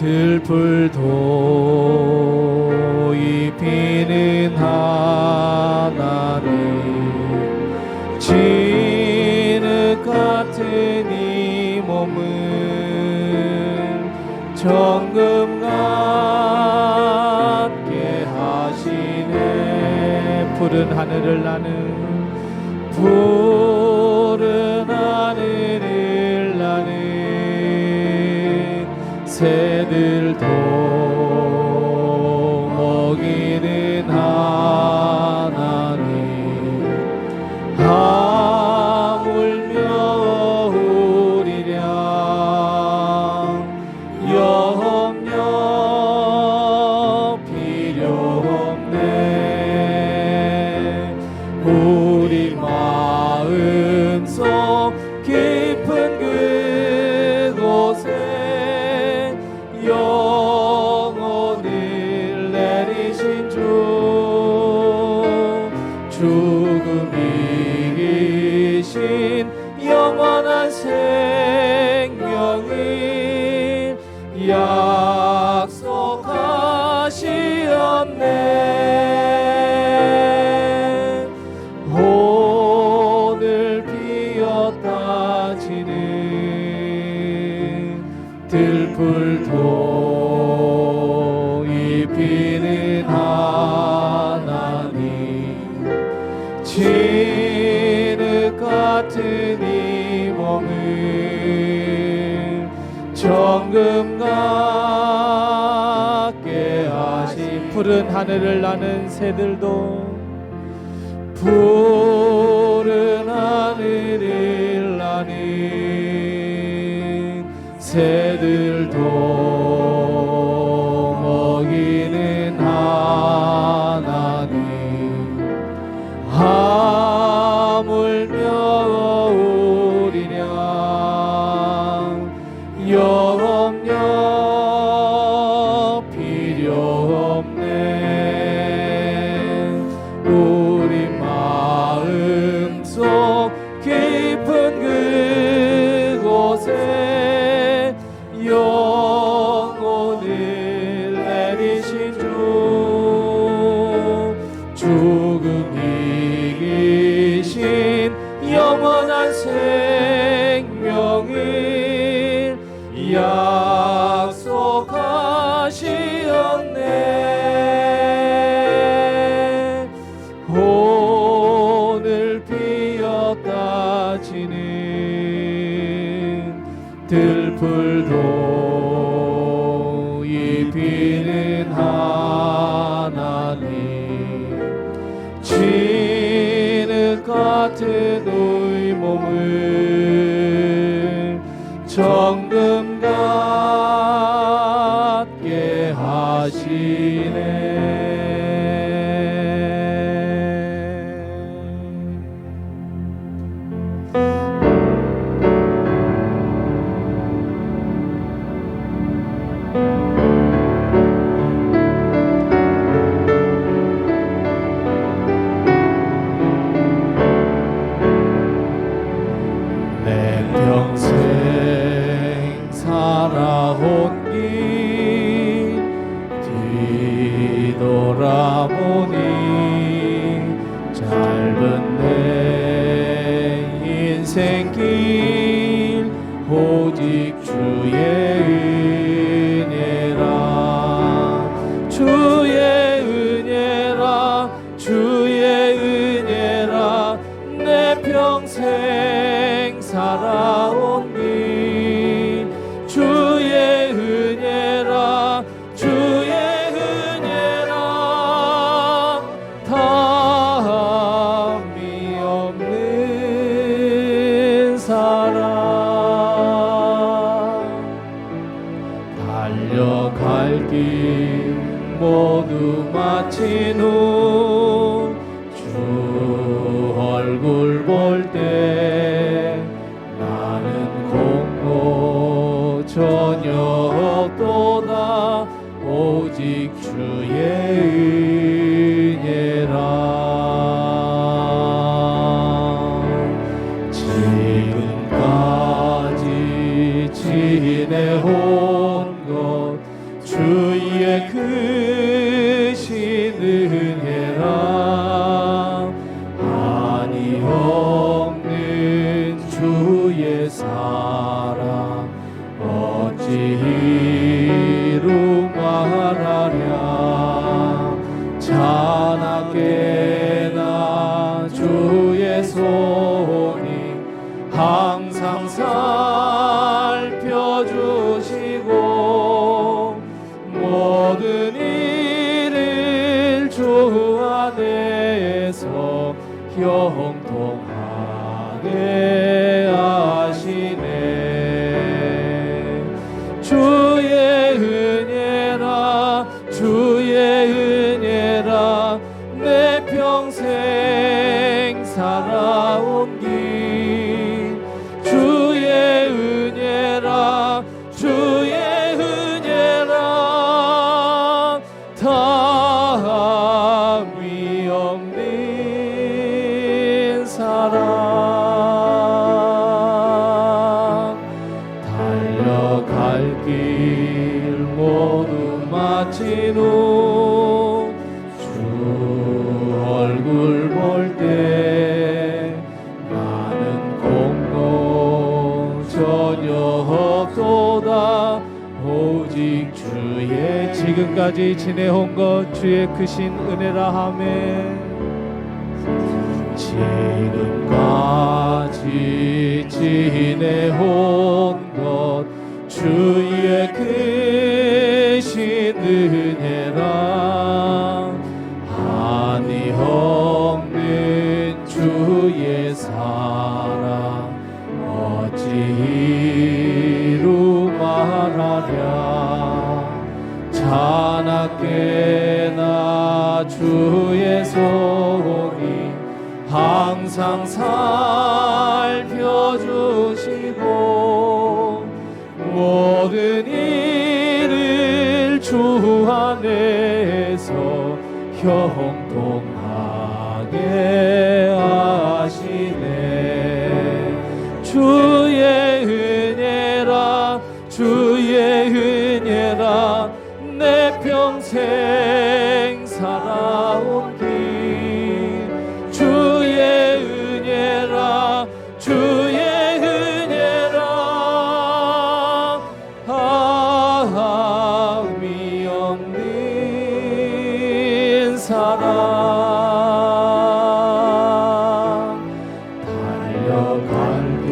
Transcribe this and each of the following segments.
들풀도 입히는 하나님, 진흙 같은 이 몸을 정금 같게 하시네. 푸른 하늘을 나는, 푸른 하늘을 나는 새들도 먹이는 하나님, 하물며 우리랴 염려 필요 없네. 우리 마음속 깊은 그곳에 영혼을 내리신 주, 죽음 이기신 영원한 생명을 약속하시었네. 오늘 피었다 지는 들풀도 입히는 하나님, 진흙 같은 이 몸을 정금 같게 하신 푸른 하늘을 나는 새들도, 푸른 하늘을 나는 새들도 먹이는 하나님, 하물며 우리냐 염려 필요 없네. 우리 마음속 깊은 그곳에 영혼을 내리신 주, 죽음 이기신 영원한 생명을 약속하시었네. 오늘 피었다 지는 들풀도 입히는 하나님, 진흙 같은 우리 몸을 정금 같게 하시네. 내 평생 살아온 길 뒤돌아보니 짧은 내 인생길 오직 주의 은혜라, 주의 은혜라, 주의 은혜라. 내 평생 살아온 길 주의 은혜라, 주의 은혜라. 담이 없는 사랑, 달려갈 길 모두 마친 후 주 얼굴 볼 때 나는 공고 전혀 없도다. 오직 주의 은혜라. 지금까지 지내온 것 주의 크신 은혜라 한이 없는 주의 사랑 어찌 이루 말하랴 자나깨나 주의 손이 항상 살펴주시고 모든 일을 주 안에서 형통하게 하시네. 주의 은혜라 주의 은혜라 내 평생 살아온 길 주의 은혜라 주의 은혜라 담이 없는 사랑 달려갈 길 모두 마친 후 주 얼굴 볼 때 나는 공로 전혀 없도다 오직 주의 지금까지 지내온 것 주의 크신 은혜라 하매 지금까지 지내온 것 주의 크신 은혜라 한이 없는 주의 사랑 어찌 이루 말하랴 자나깨나 주의 손이 항상 살펴주시고 모든 일을 주 안에서 형통하게 하시네. 주의 은혜라 주의 은혜라 내 평생 살아온 길 주의 은혜라 주의 은혜라 함이 없는 사랑 달려갈 길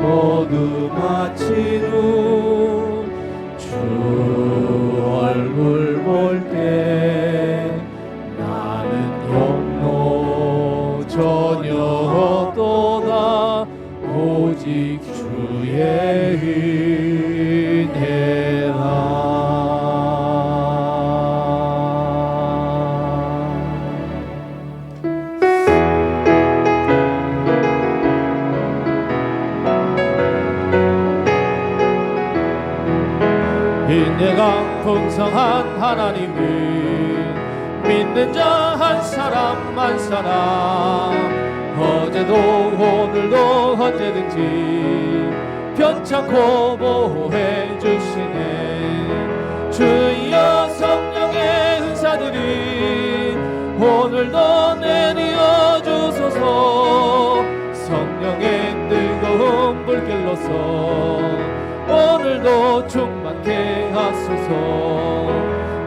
모두 마친 후 주 얼굴 볼 때 나는 용로 전혀 없도다 오직 주의 은혜라. 인내가 풍성한 하나님을 믿는 자 한 사람 한 사람 어제도 오늘도 언제든지 편찮고 보호해 주시네. 주여 성령의 은사들이 오늘도 내려 주소서. 성령의 뜨거운 불길로서 오늘도 충만케 하소서.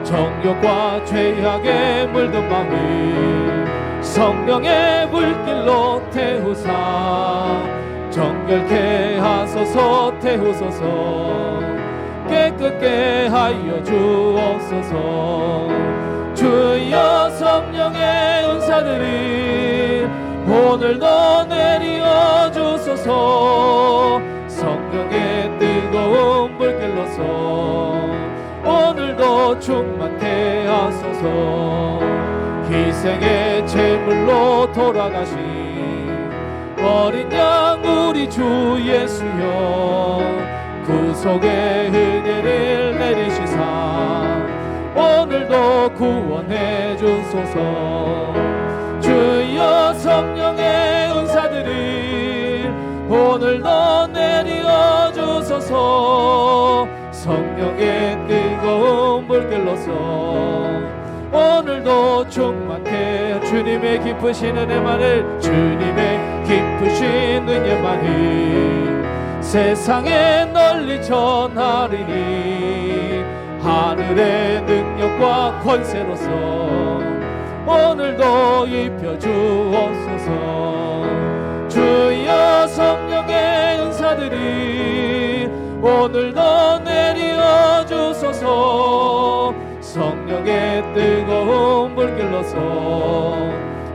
정욕과 죄악에 물든 마음을 성령의 불길로 태우사 정결케 하소서. 태우소서. 깨끗게 하여 주옵소서. 주여 성령의 은사들이 오늘도 내려 주소서. 성령의 뜨거운 불길로서 오늘도 충만케 하소서. 희생의 제물로 돌아가신 어린 양 우리 주 예수여 구속의 은혜를 내리시사 오늘도 구원해 주소서. 주여 성령의 은사들이 오늘도 내려 주소서. 성령의 뜨거운 주옵소서. 오늘도 충만케 주님의 기쁘신 은혜만을, 주님의 기쁘신 은혜만을 세상에 널리 전하리니, 하늘의 능력과 권세로서 오늘도 입혀주옵소서. 주여 성령의 은사들이 오늘도 내려 주소서. 성령의 뜨거운 불길로서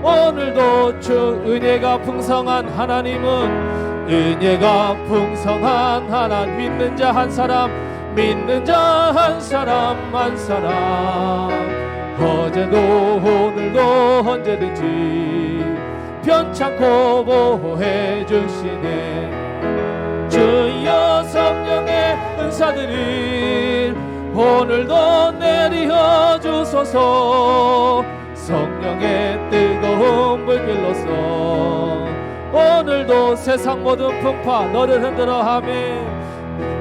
오늘도 주 은혜가 풍성한 하나님은, 은혜가 풍성한 하나님, 믿는 자 한 사람, 믿는 자 한 사람 한 사람, 어제도 오늘도 언제든지 편찮고 보호해 주시네. 주여 성령의 은사들이 오늘도 내려 주소서. 성령의 뜨거운 불길로서 오늘도 세상 모든 풍파 너를 흔들어 하며,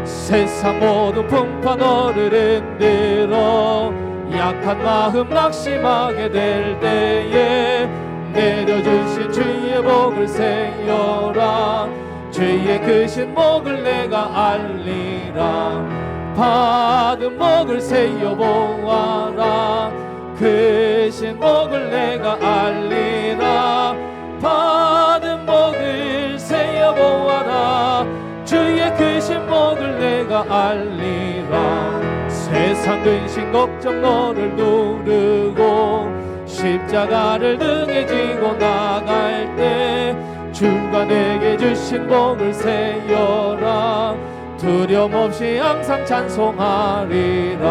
세상 모든 풍파 너를 흔들어 약한 마음 낙심하게 될 때에 내려주신 주의 복을 세여라. 주의 크신 복을 내가 알리라. 받은 복을 세여 보아라. 크신 복을 내가 알리라. 받은 복을 세여 보아라. 주의 크신 복을 내가 알리라. 세상 근심 걱정 너를 누르고 십자가를 등에 지고 나갈 때 주가 내게 주신 복을 세여라. 두려움 없이 항상 찬송하리라.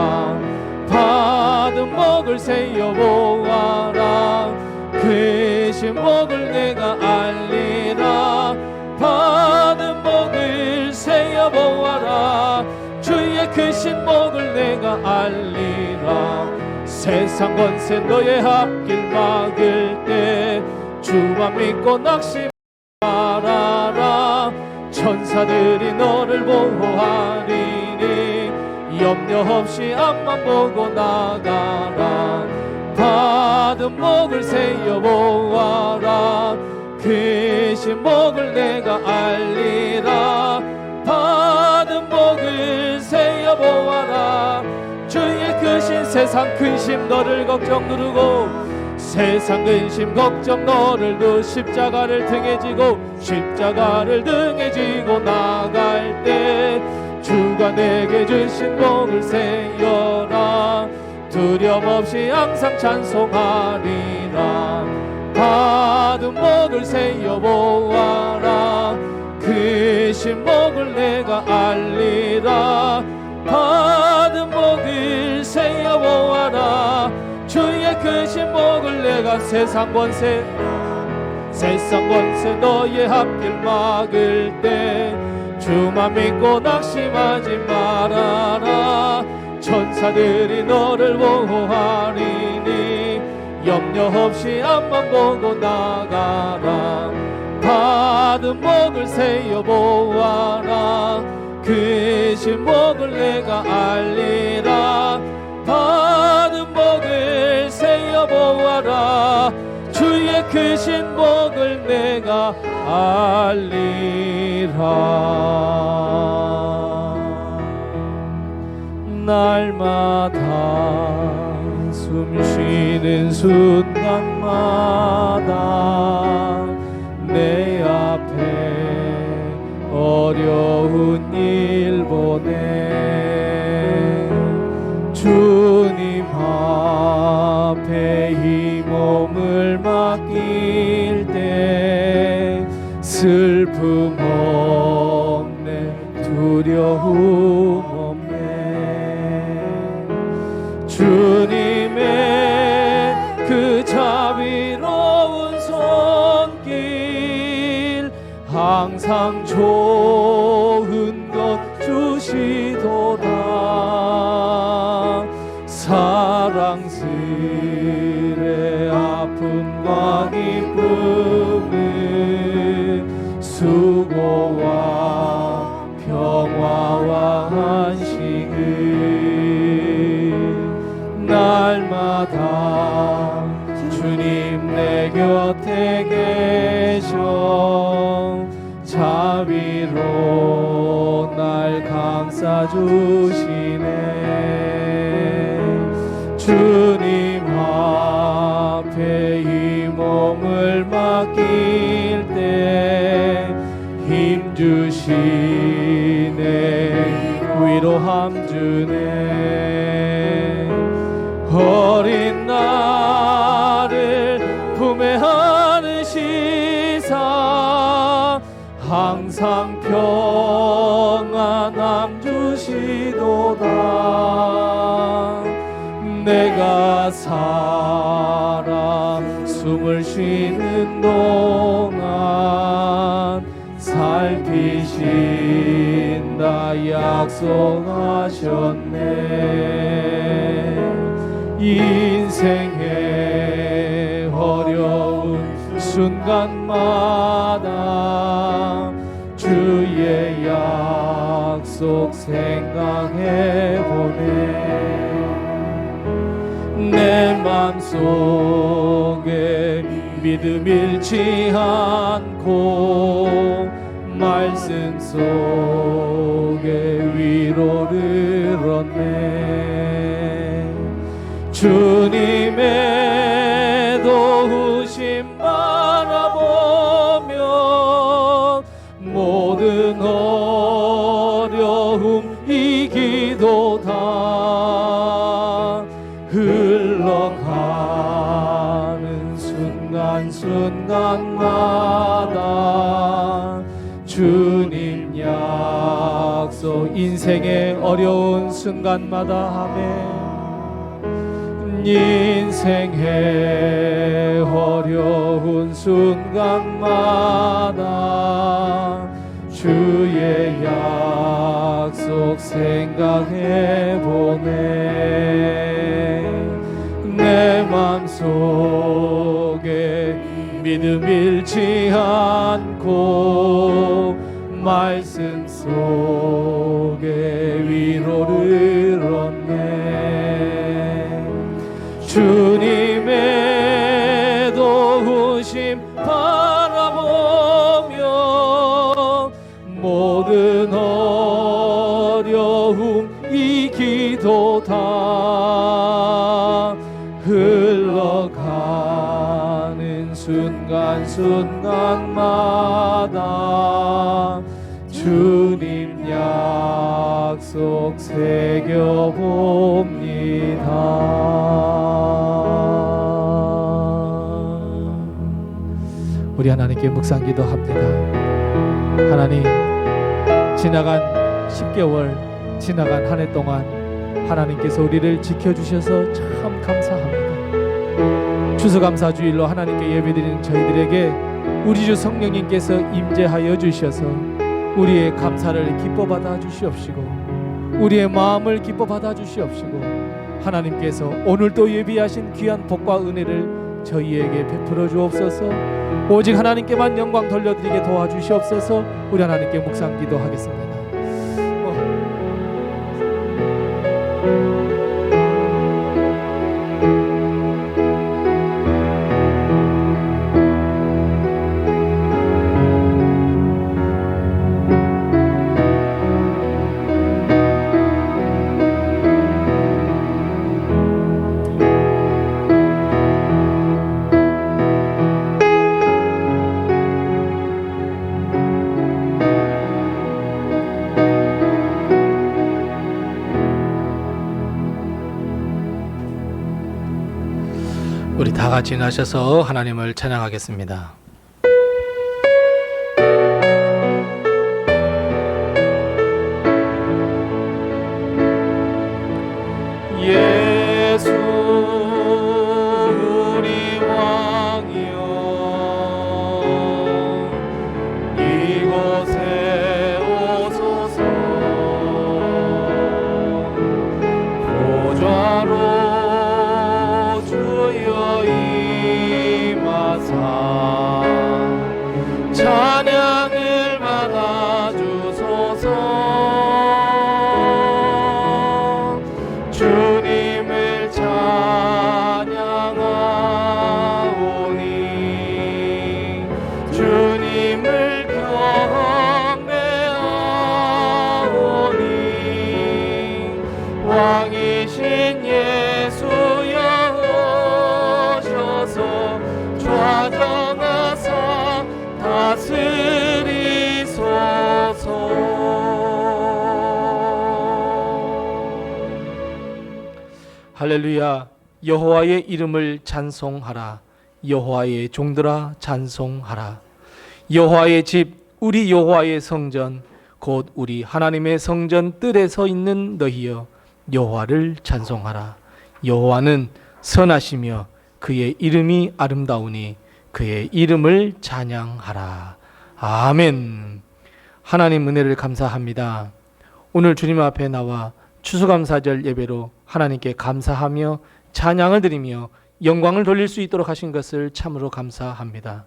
받은 복을 세여 보아라. 크신 복을 내가 알리라. 받은 복을 세여 보아라. 주의 크신 복을 내가 알리라. 세상 권세 너의 앞길 막을 때 주만 믿고 낙심 말아라. 천사들이 너를 보호하리니 염려 없이 앞만 보고 나가라. 받은 복을 세여 보아라. 크신 복을 내가 알리라. 받은 복을 세여 보아라. 주의 크신 세상 근심 너를 걱정 누르고, 세상 근심 걱정 너를 누 십자가를 등에 지고 십자가를 등에 지고 나갈 때 주가 내게 주신 복을 세여라. 두려움 없이 항상 찬송하리라. 받은 복을 세여 보아라. 크신 복을 내가 알리라. 받은 복을 세여 보아라. 주의 크신 복을 내가 세상 권세 너의 앞길 막을 때 주만 믿고 낙심하지 말아라. 천사들이 너를 보호하리니 염려 없이 앞만 보고 나가라. 받은 복을 세여 보아라. 크신 복을 내가 알리라. 받은 복을 세여 보아라. 주의 크신 복을 내가 알리라. 날마다 숨 쉬는 순간마다 내 앞에 어려운 일 보내 주님 앞에 이 몸을 맡길 때 슬픔 없네 두려움 없네. 주님의 그 자비로운 손길 항상 좋은 것 주시도다. 사랑스레 아픔과 기쁨은 수고와 평화와 안식을 도와주시네. 주님 앞에 이 몸을 맡길 때 힘주시네. 위로함 주네. 어린 나를 품에 안으시사 항상 평안함 주시도다. 내가 살아 숨을 쉬는 동안 살피신다 약속하셨네. 인생의 어려운 순간마다 주의 약속 생각해보네. 내 맘속에 믿음 잃지 않고 말씀 속에 위로를 얻네. 주님의 도우심 바라보며 모든 어려움 이기도다. 흘러가는 순간순간마다 주님 약속. 인생의 어려운 순간마다 아멘. 인생의 어려운 순간마다 주의 약속 생각해보네. 내 맘속에 믿음 잃지 않고 말씀 속에 위로를 얻네. 주님의 도우심 바라보며 모든 어려움 이기도다. 흘러가는 순간순간마다 주님 약속 새겨봅니다. 우리 하나님께 묵상 기도합니다. 하나님, 지나간 10개월, 지나간 한 해 동안 하나님께서 우리를 지켜주셔서 참 감사합니다. 추수감사주일로 하나님께 예배드리는 저희들에게 우리 주 성령님께서 임재하여 주셔서 우리의 감사를 기뻐 받아 주시옵시고 우리의 마음을 기뻐 받아 주시옵시고 하나님께서 오늘도 예비하신 귀한 복과 은혜를 저희에게 베풀어 주옵소서. 오직 하나님께만 영광 돌려드리게 도와주시옵소서. 우리 하나님께 묵상 기도하겠습니다. 우리 다 같이 나셔서 하나님을 찬양하겠습니다. 예수 우리 왕이여 이곳에 오소서. 보좌로 주여 임하사 왕이신 예수여 오셔서 좌정하사 다스리소서. 할렐루야. 여호와의 이름을 찬송하라. 여호와의 종들아 찬송하라. 여호와의 집, 우리 여호와의 성전, 곧 우리 하나님의 성전 뜰에 서 있는 너희여 여호와를 찬송하라. 여호와는 선하시며 그의 이름이 아름다우니 그의 이름을 찬양하라. 아멘. 하나님 은혜를 감사합니다. 오늘 주님 앞에 나와 추수감사절 예배로 하나님께 감사하며 찬양을 드리며 영광을 돌릴 수 있도록 하신 것을 참으로 감사합니다.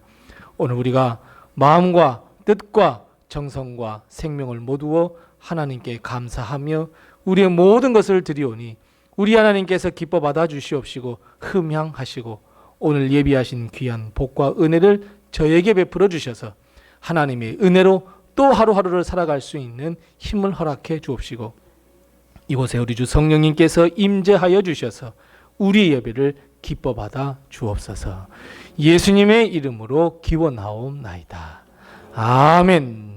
오늘 우리가 마음과 뜻과 정성과 생명을 모두어 하나님께 감사하며 우리의 모든 것을 드리오니 우리 하나님께서 기뻐 받아 주시옵시고 흠향하시고 오늘 예비하신 귀한 복과 은혜를 저에게 베풀어 주셔서 하나님의 은혜로 또 하루하루를 살아갈 수 있는 힘을 허락해 주옵시고 이곳에 우리 주 성령님께서 임재하여 주셔서 우리 예배를 기뻐 받아 주옵소서. 예수님의 이름으로 기원하옵나이다. 아멘.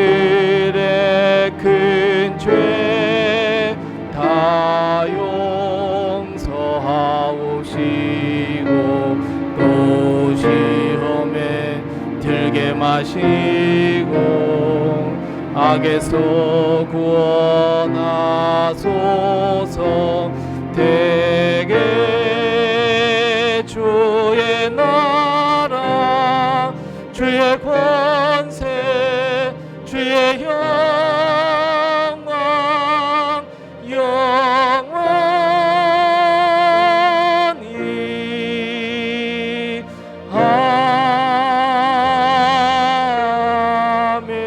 우리들의 큰 죄 다 용서하오시고 또 시험에 들게 마시고 악에서 구원하소서. 대개 주의 나라 주의 권세 주의 영광 영원히 아멘.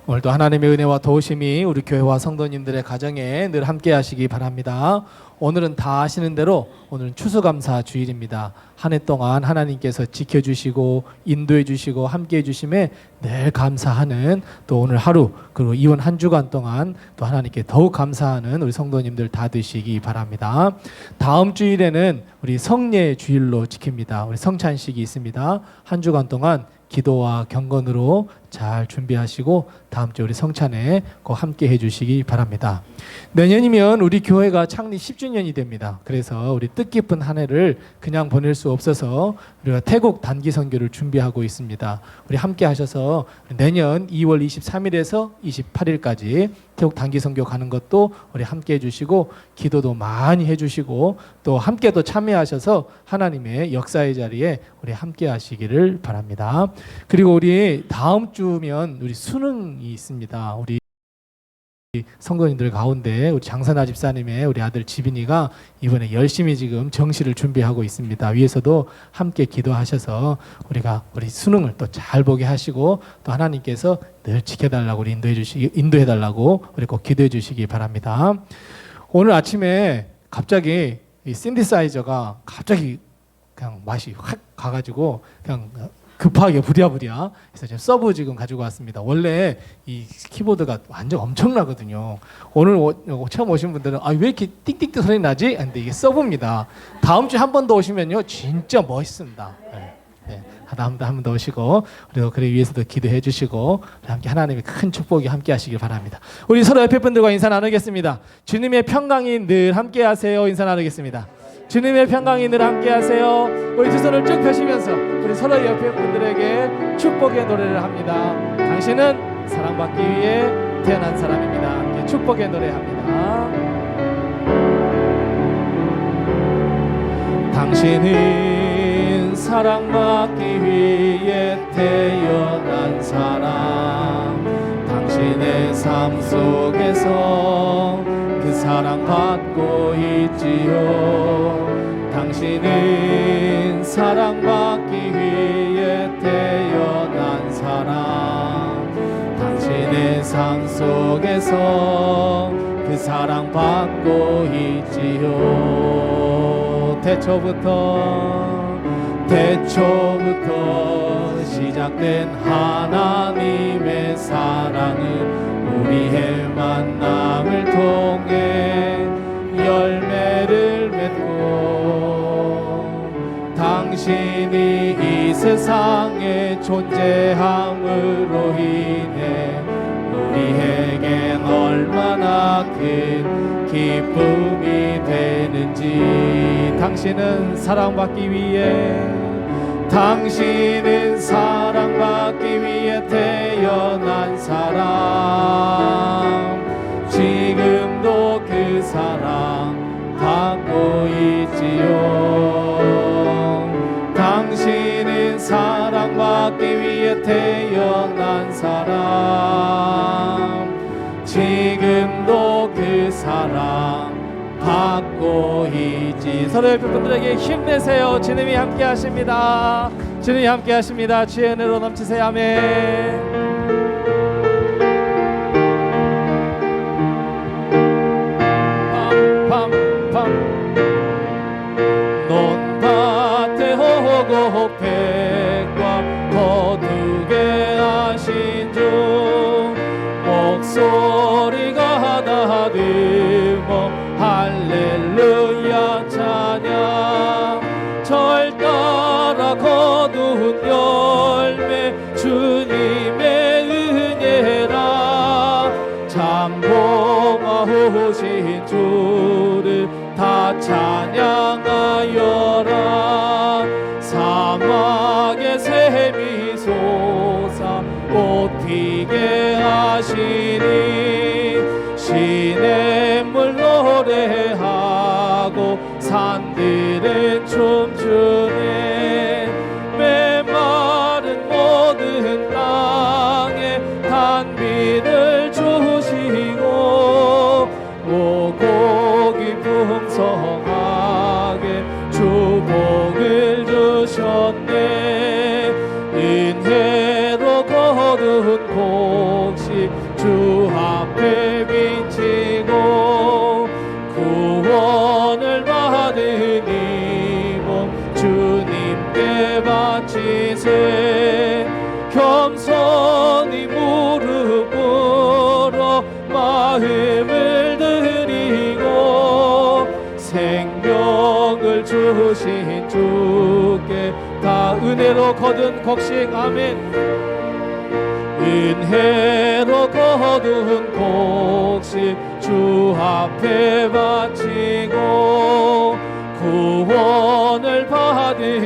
오늘도 하나님의 은혜와 도우심이 우리 교회와 성도님들의 가정에 늘 함께 하시기 바랍니다. 오늘은 다 아시는 대로 오늘은 추수감사 주일입니다. 한 해 동안 하나님께서 지켜주시고 인도해 주시고 함께 해주심에 늘 감사하는 또 오늘 하루 그리고 이번 한 주간 동안 또 하나님께 더욱 감사하는 우리 성도님들 다 되시기 바랍니다. 다음 주일에는 우리 성례 주일로 지킵니다. 우리 성찬식이 있습니다. 한 주간 동안 기도와 경건으로 잘 준비하시고 다음 주 우리 성찬에 꼭 함께 해주시기 바랍니다. 내년이면 우리 교회가 창립 10주년이 됩니다. 그래서 우리 뜻깊은 한 해를 그냥 보낼 수 없어서 우리가 태국 단기 선교를 준비하고 있습니다. 우리 함께 하셔서 내년 2월 23일에서 28일까지 태국 단기 선교 가는 것도 우리 함께 해주시고 기도도 많이 해주시고 또 함께 또 참여하셔서 하나님의 역사의 자리에 우리 함께 하시기를 바랍니다. 그리고 우리 다음 주면 우리 수능이 있습니다. 우리 성도님들 가운데 우리 장선아 집사님의 우리 아들 지빈이가 이번에 열심히 지금 정시를 준비하고 있습니다. 위에서도 함께 기도하셔서 우리 수능을 또 잘 보게 하시고 또 하나님께서 늘 지켜달라고 우리 인도해달라고 우리 꼭 기도해 주시기 바랍니다. 오늘 아침에 갑자기 이 신디사이저가 갑자기 그냥 맛이 확 가가지고 그냥 급하게 부랴부랴 그래서 지금 서브 지금 가지고 왔습니다. 원래 이 키보드가 완전 엄청나거든요. 오늘 처음 오신 분들은 왜 이렇게 띵띵띵 소리 나지? 근데 이게 서브입니다. 다음 주에 한 번 더 오시면요 진짜 멋있습니다. 네. 다음 한 번 더 오시고 그리고 그래 위해서도 기도해 주시고 함께 하나님의 큰 축복이 함께 하시길 바랍니다. 우리 서로 옆에 분들과 인사 나누겠습니다. 주님의 평강이 늘 함께 하세요. 인사 나누겠습니다. 주님의 평강이 늘 함께 하세요. 우리 두 손을 쭉 펴시면서 우리 서로 옆에 분들에게 축복의 노래를 합니다. 당신은 사랑받기 위해 태어난 사람입니다. 함께 축복의 노래합니다. 당신은 사랑받기 위해 태어난 사람. 당신의 삶 속에서 그 사랑받고 있지요. 당신은 사랑받기 위해 태어난 사람. 당신의 삶 속에서 그 사랑받고 있지요. 태초부터 시작된 하나님의 사랑은 우리의 만남을 통해 열매를 맺고 당신이 이 세상에 존재함으로 인해 우리에겐 얼마나 큰 기쁨이 되는지. 당신은 사랑받기 위해 태어난 사람. 지금도 그 사랑 받고 있지요. 당신은 사랑받기 위해 태어난 사람. 지금도 그 사랑 받고 있지. 서로 옆에 분들에게 힘내세요. 주님이 함께 하십니다. 주님이 함께 하십니다. 주의 은혜로 넘치세요. 아멘. 논밭에 오고 백과 거두게 하신 주 목소리가 다듬어 할렐루야 찬양. 절 따라 거둔 열매 주님의 은혜라. 참 고마우신 주를 다 찬양하여라. 사막에 샘이 솟아 꽃 피게 하시니 시냇물 노래하고 산들은 춤추네. 메마른 모든 땅에 단비를 주시고 오곡이 풍성하게 주복을 주셨네. 은혜로 거둔 곡식 주 앞에 비치고 구원을 받은 이 몸 주님께 바치세. 겸손히 무릎 꿇어 마음을 드리고 생명을 주신 주께 다 은혜로 거둔 곡식. 아멘. 은혜로 거둔 곡식 주 앞에 바치고 구원을 받은 이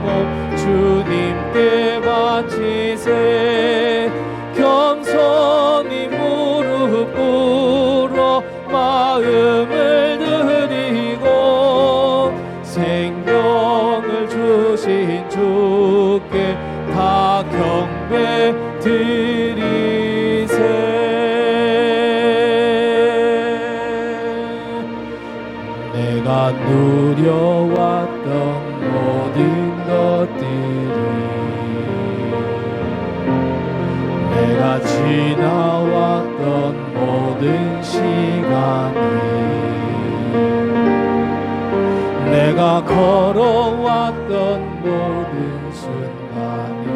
몸 주님께 바치세. 겸손히 무릎 꿇어 마음을 드리고 생명을 주신 주께 다 경배 드리세. 지나왔던 모든 시간이 내가 걸어왔던 모든 순간이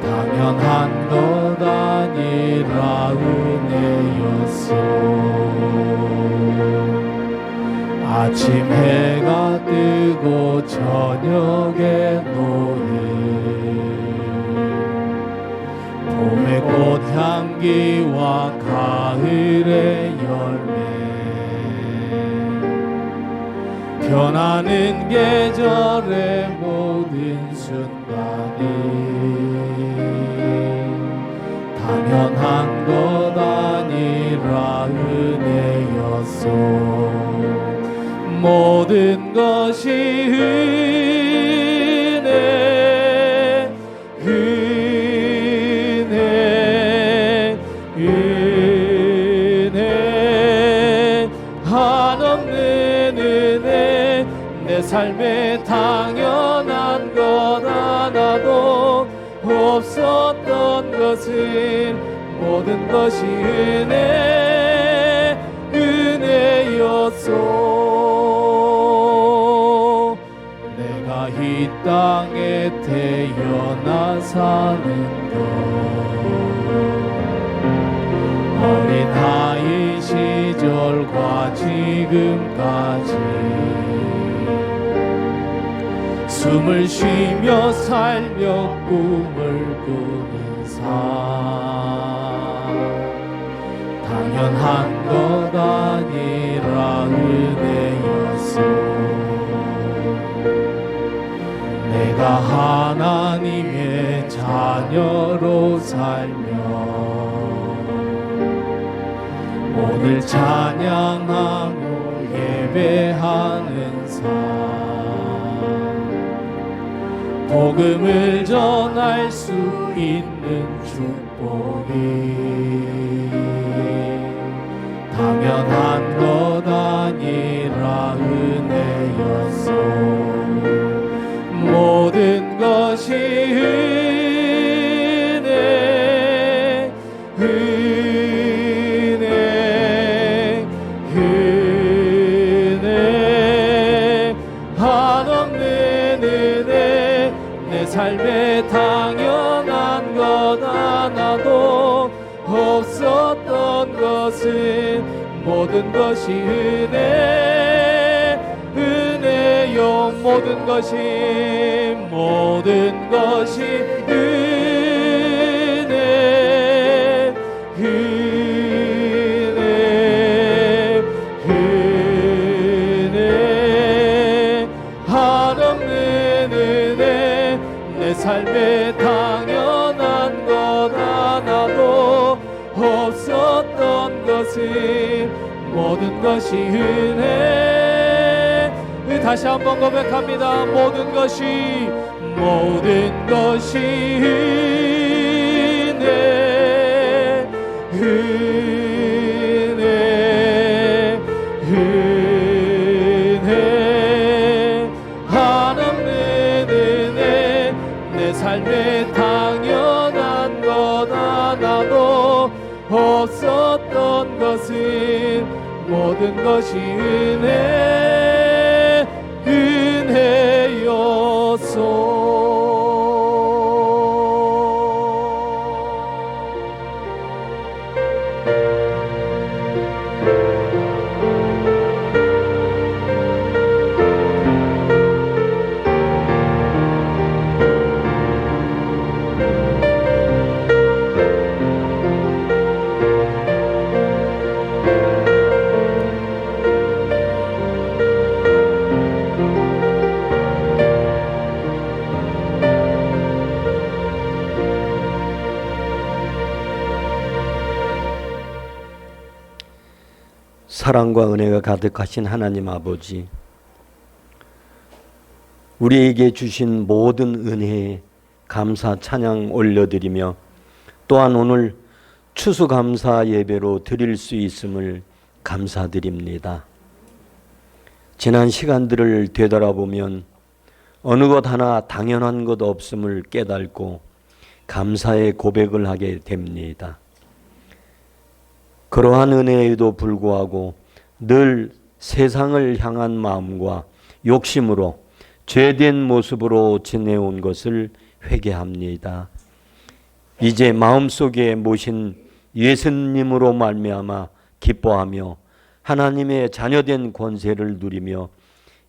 당연한 것 아니라 은혜였어. 아침 해가 뜨고 저녁에 노을, 봄의 꽃향기와 가을의 열매, 변하는 계절의 모든 순간이 당연한 것 아니라 은혜였어. 모든 것이 은혜, 은혜, 은혜, 한없는 은혜. 내 삶에 당연한 것 하나도 없었던 것은 모든 것이 은혜, 은혜였소. 내가 이 땅에 태어나 사는 것, 어린아이 시절과 지금까지 숨을 쉬며 살며 꿈을 꾸는 삶, 당연한 것 아니라 은혜였어. 내가 하나님의 자녀로 살며 오늘 찬양하고 예배하는 삶, 복음을 전할 수 있는 축복이 당연한 것 아니라 은혜였어. 모든 것이 은혜, 은혜, 은혜, 한없는 은혜. 내 삶에 당연한 것 하나도 없었던 것은 모든 것이 은혜, 은혜요. 모든 것이 은혜, 은혜, 은혜, 한없는 은혜. 내 삶에 당연한 것 하나도 없었던 것은 모든 것이 은혜. 다시 한번 고백합니다. 모든 것이 은혜, 은혜, 은혜, 한없는 은혜. 내 삶에 당연한 것 하나도 없었던 것은 모든 것이 은혜, 은혜였소. 사랑과 은혜가 가득하신 하나님 아버지, 우리에게 주신 모든 은혜에 감사 찬양 올려드리며 또한 오늘 추수감사 예배로 드릴 수 있음을 감사드립니다. 지난 시간들을 되돌아보면 어느 것 하나 당연한 것 없음을 깨닫고 감사의 고백을 하게 됩니다. 그러한 은혜에도 불구하고 늘 세상을 향한 마음과 욕심으로 죄된 모습으로 지내온 것을 회개합니다. 이제 마음속에 모신 예수님으로 말미암아 기뻐하며 하나님의 자녀된 권세를 누리며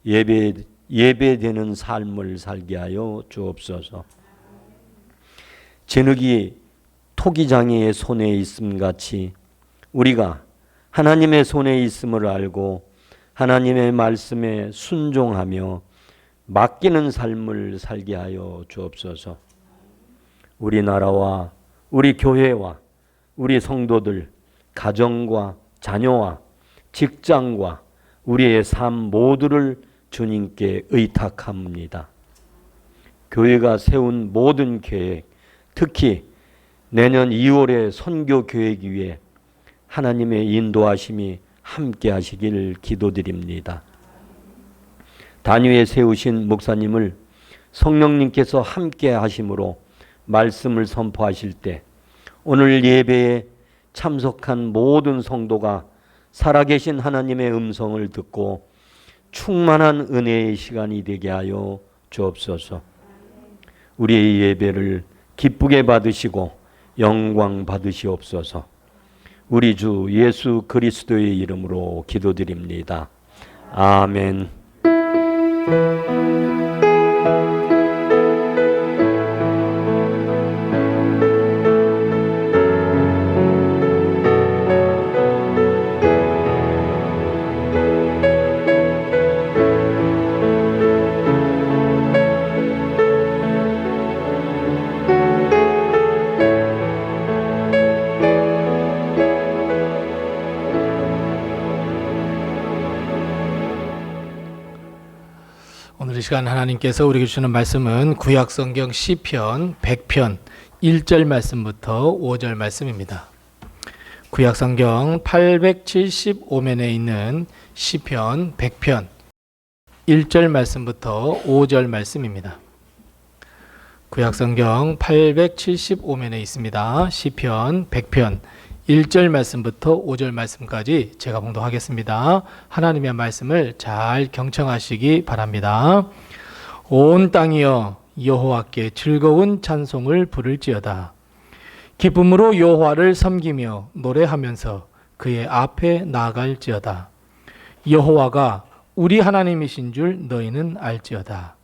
예배되는 삶을 살게 하여 주옵소서. 진흙이 토기장이의 손에 있음 같이 우리가 하나님의 손에 있음을 알고 하나님의 말씀에 순종하며 맡기는 삶을 살게 하여 주옵소서. 우리나라와 우리 교회와 우리 성도들, 가정과 자녀와 직장과 우리의 삶 모두를 주님께 의탁합니다. 교회가 세운 모든 계획, 특히 내년 2월의 선교 계획 위에 하나님의 인도하심이 함께 하시길 기도드립니다. 단위에 세우신 목사님을 성령님께서 함께 하심으로 말씀을 선포하실 때 오늘 예배에 참석한 모든 성도가 살아계신 하나님의 음성을 듣고 충만한 은혜의 시간이 되게 하여 주옵소서. 우리의 예배를 기쁘게 받으시고 영광 받으시옵소서. 우리 주 예수 그리스도의 이름으로 기도드립니다. 아멘. 오늘 이 시간 하나님께서 우리에게 주시는 말씀은 구약성경 시편 100편 1절 말씀부터 5절 말씀입니다. 구약성경 875면에 있는 시편 100편 1절 말씀부터 5절 말씀입니다. 구약성경 875면에 있습니다. 시편 100편 1절 말씀부터 5절 말씀까지 제가 봉독하겠습니다. 하나님의 말씀을 잘 경청하시기 바랍니다. 온 땅이여 여호와께 즐거운 찬송을 부를지어다. 기쁨으로 여호와를 섬기며 노래하면서 그의 앞에 나아갈지어다. 여호와가 우리 하나님이신 줄 너희는 알지어다.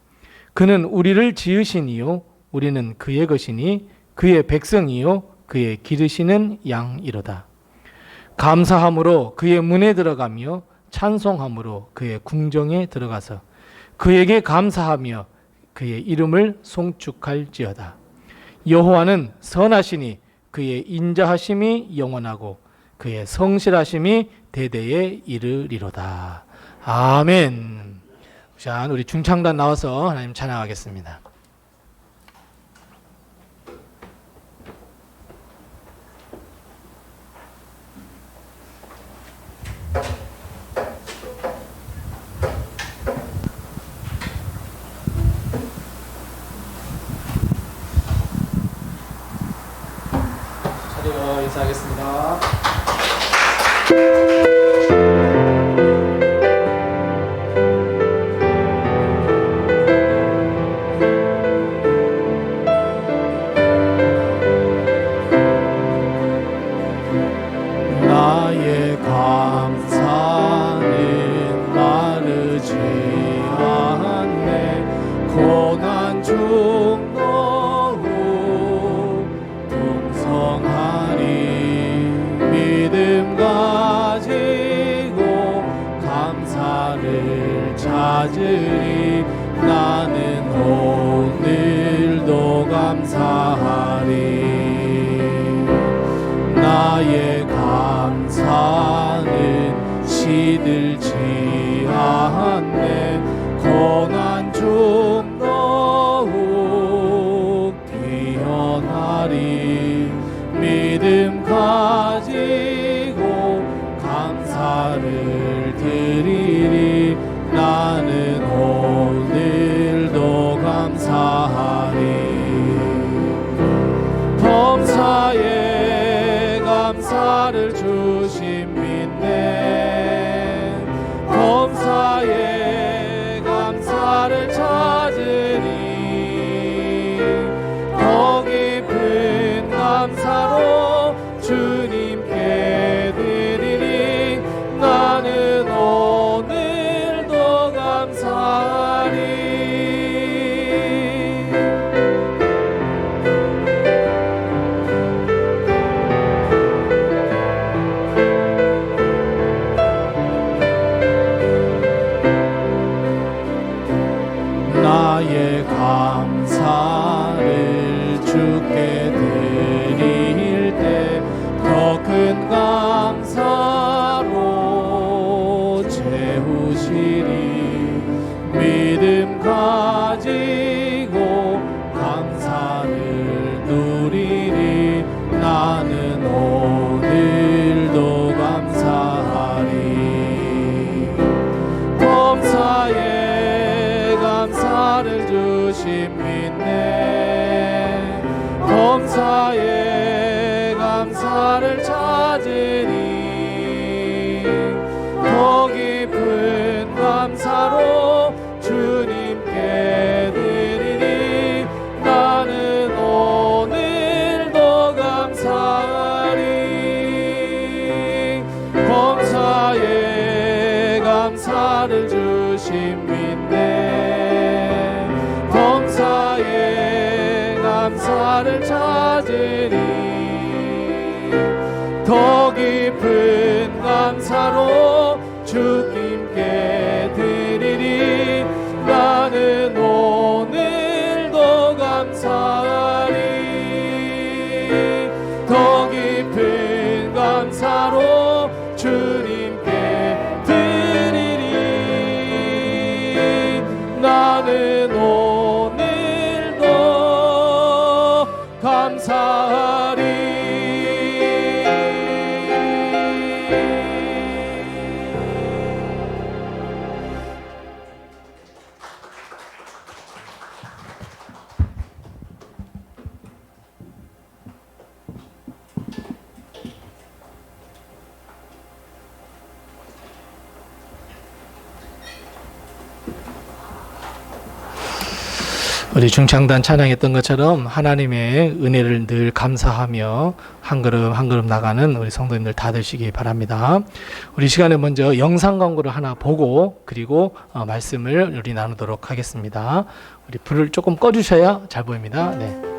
그는 우리를 지으시니요 우리는 그의 것이니 그의 백성이요 그의 기르시는 양이로다. 감사함으로 그의 문에 들어가며 찬송함으로 그의 궁정에 들어가서 그에게 감사하며 그의 이름을 송축할지어다. 여호와는 선하시니 그의 인자하심이 영원하고 그의 성실하심이 대대에 이르리로다. 아멘. 자, 우리 중창단 나와서 하나님 찬양하겠습니다. 자리로 인사하겠습니다. 나의 감사는 마르지 않네. 고난 중 더욱 풍성하니 믿음 가지고 감사를 찾으리. 나는 오늘도 감사하리. 나의 감사는 시들지 않네. 고난 중 더욱 뛰어나리. 믿음 가지고 감사를 드리리. 나는 오늘도 감사하리. 감사를 주심 믿네 범사에 감사를 찾으니 더 깊은 감사로 주님께 드리니 나는 오늘도 감사하리 나의 감사를 주께 드릴 때 더 큰 감사로 채우시리 믿음 가지고 감사를 누리리 나는 오늘도 감사하리 범사에 감사를 주심 믿네 범사에 감사를 찾으니 더 깊은 감사로 주님께 드리니 나는 오늘도 감사하리 범사에 감사를 주심 믿네 범사에 감사를 찾으니 더 깊은 감사로 주님께 드리리 나는 오늘도 감사하리 더 깊은 감사로 주님께 드리리 나는 오늘도 감사하리 우리 중창단 찬양했던 것처럼 하나님의 은혜를 늘 감사하며 한 걸음 한 걸음 나가는 우리 성도님들 다 되시기 바랍니다. 우리 시간에 먼저 영상 광고를 하나 보고 그리고 말씀을 우리 나누도록 하겠습니다. 우리 불을 조금 꺼주셔야 잘 보입니다. 네.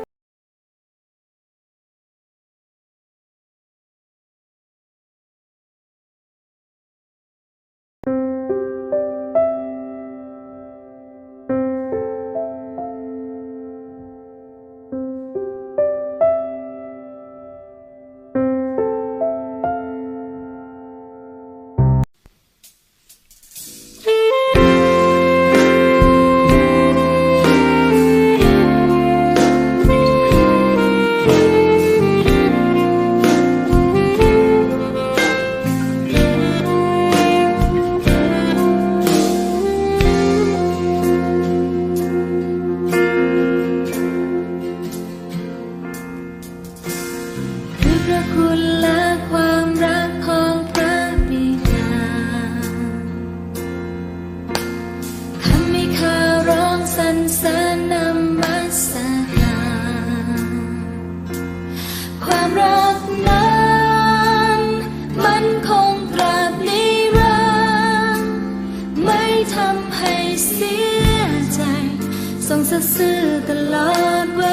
ซื่อตลอดเว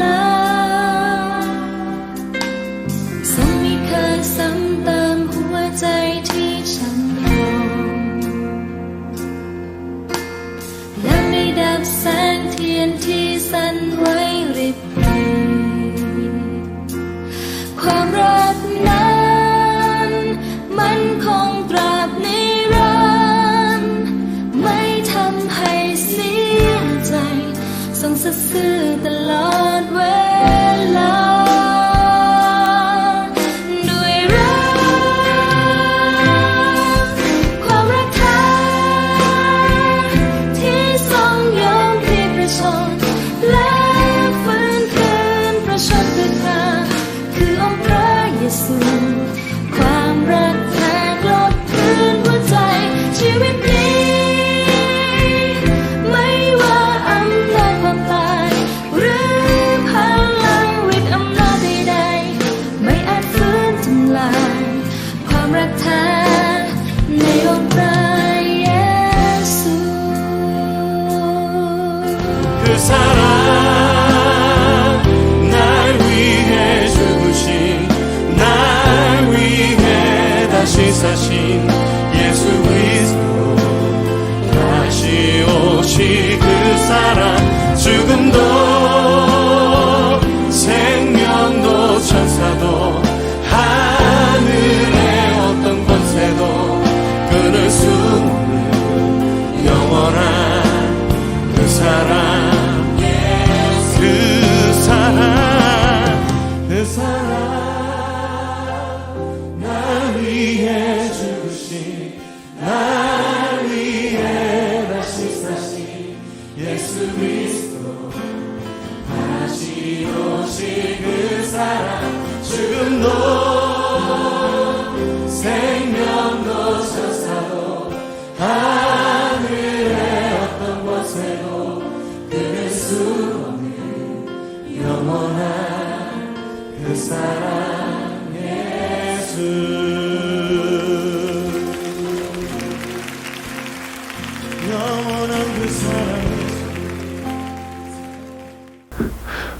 ลาทรงไม่เคยซ้ำเติมหัวใจที่ฉันยอมและไม่ดับแสงเทียนที่สั่นไหวริบหรี่ความรักนั้นมันคงตราบนิรันดร์ไม่ทำให้เสียใจทรงซื่อตลอดเวลา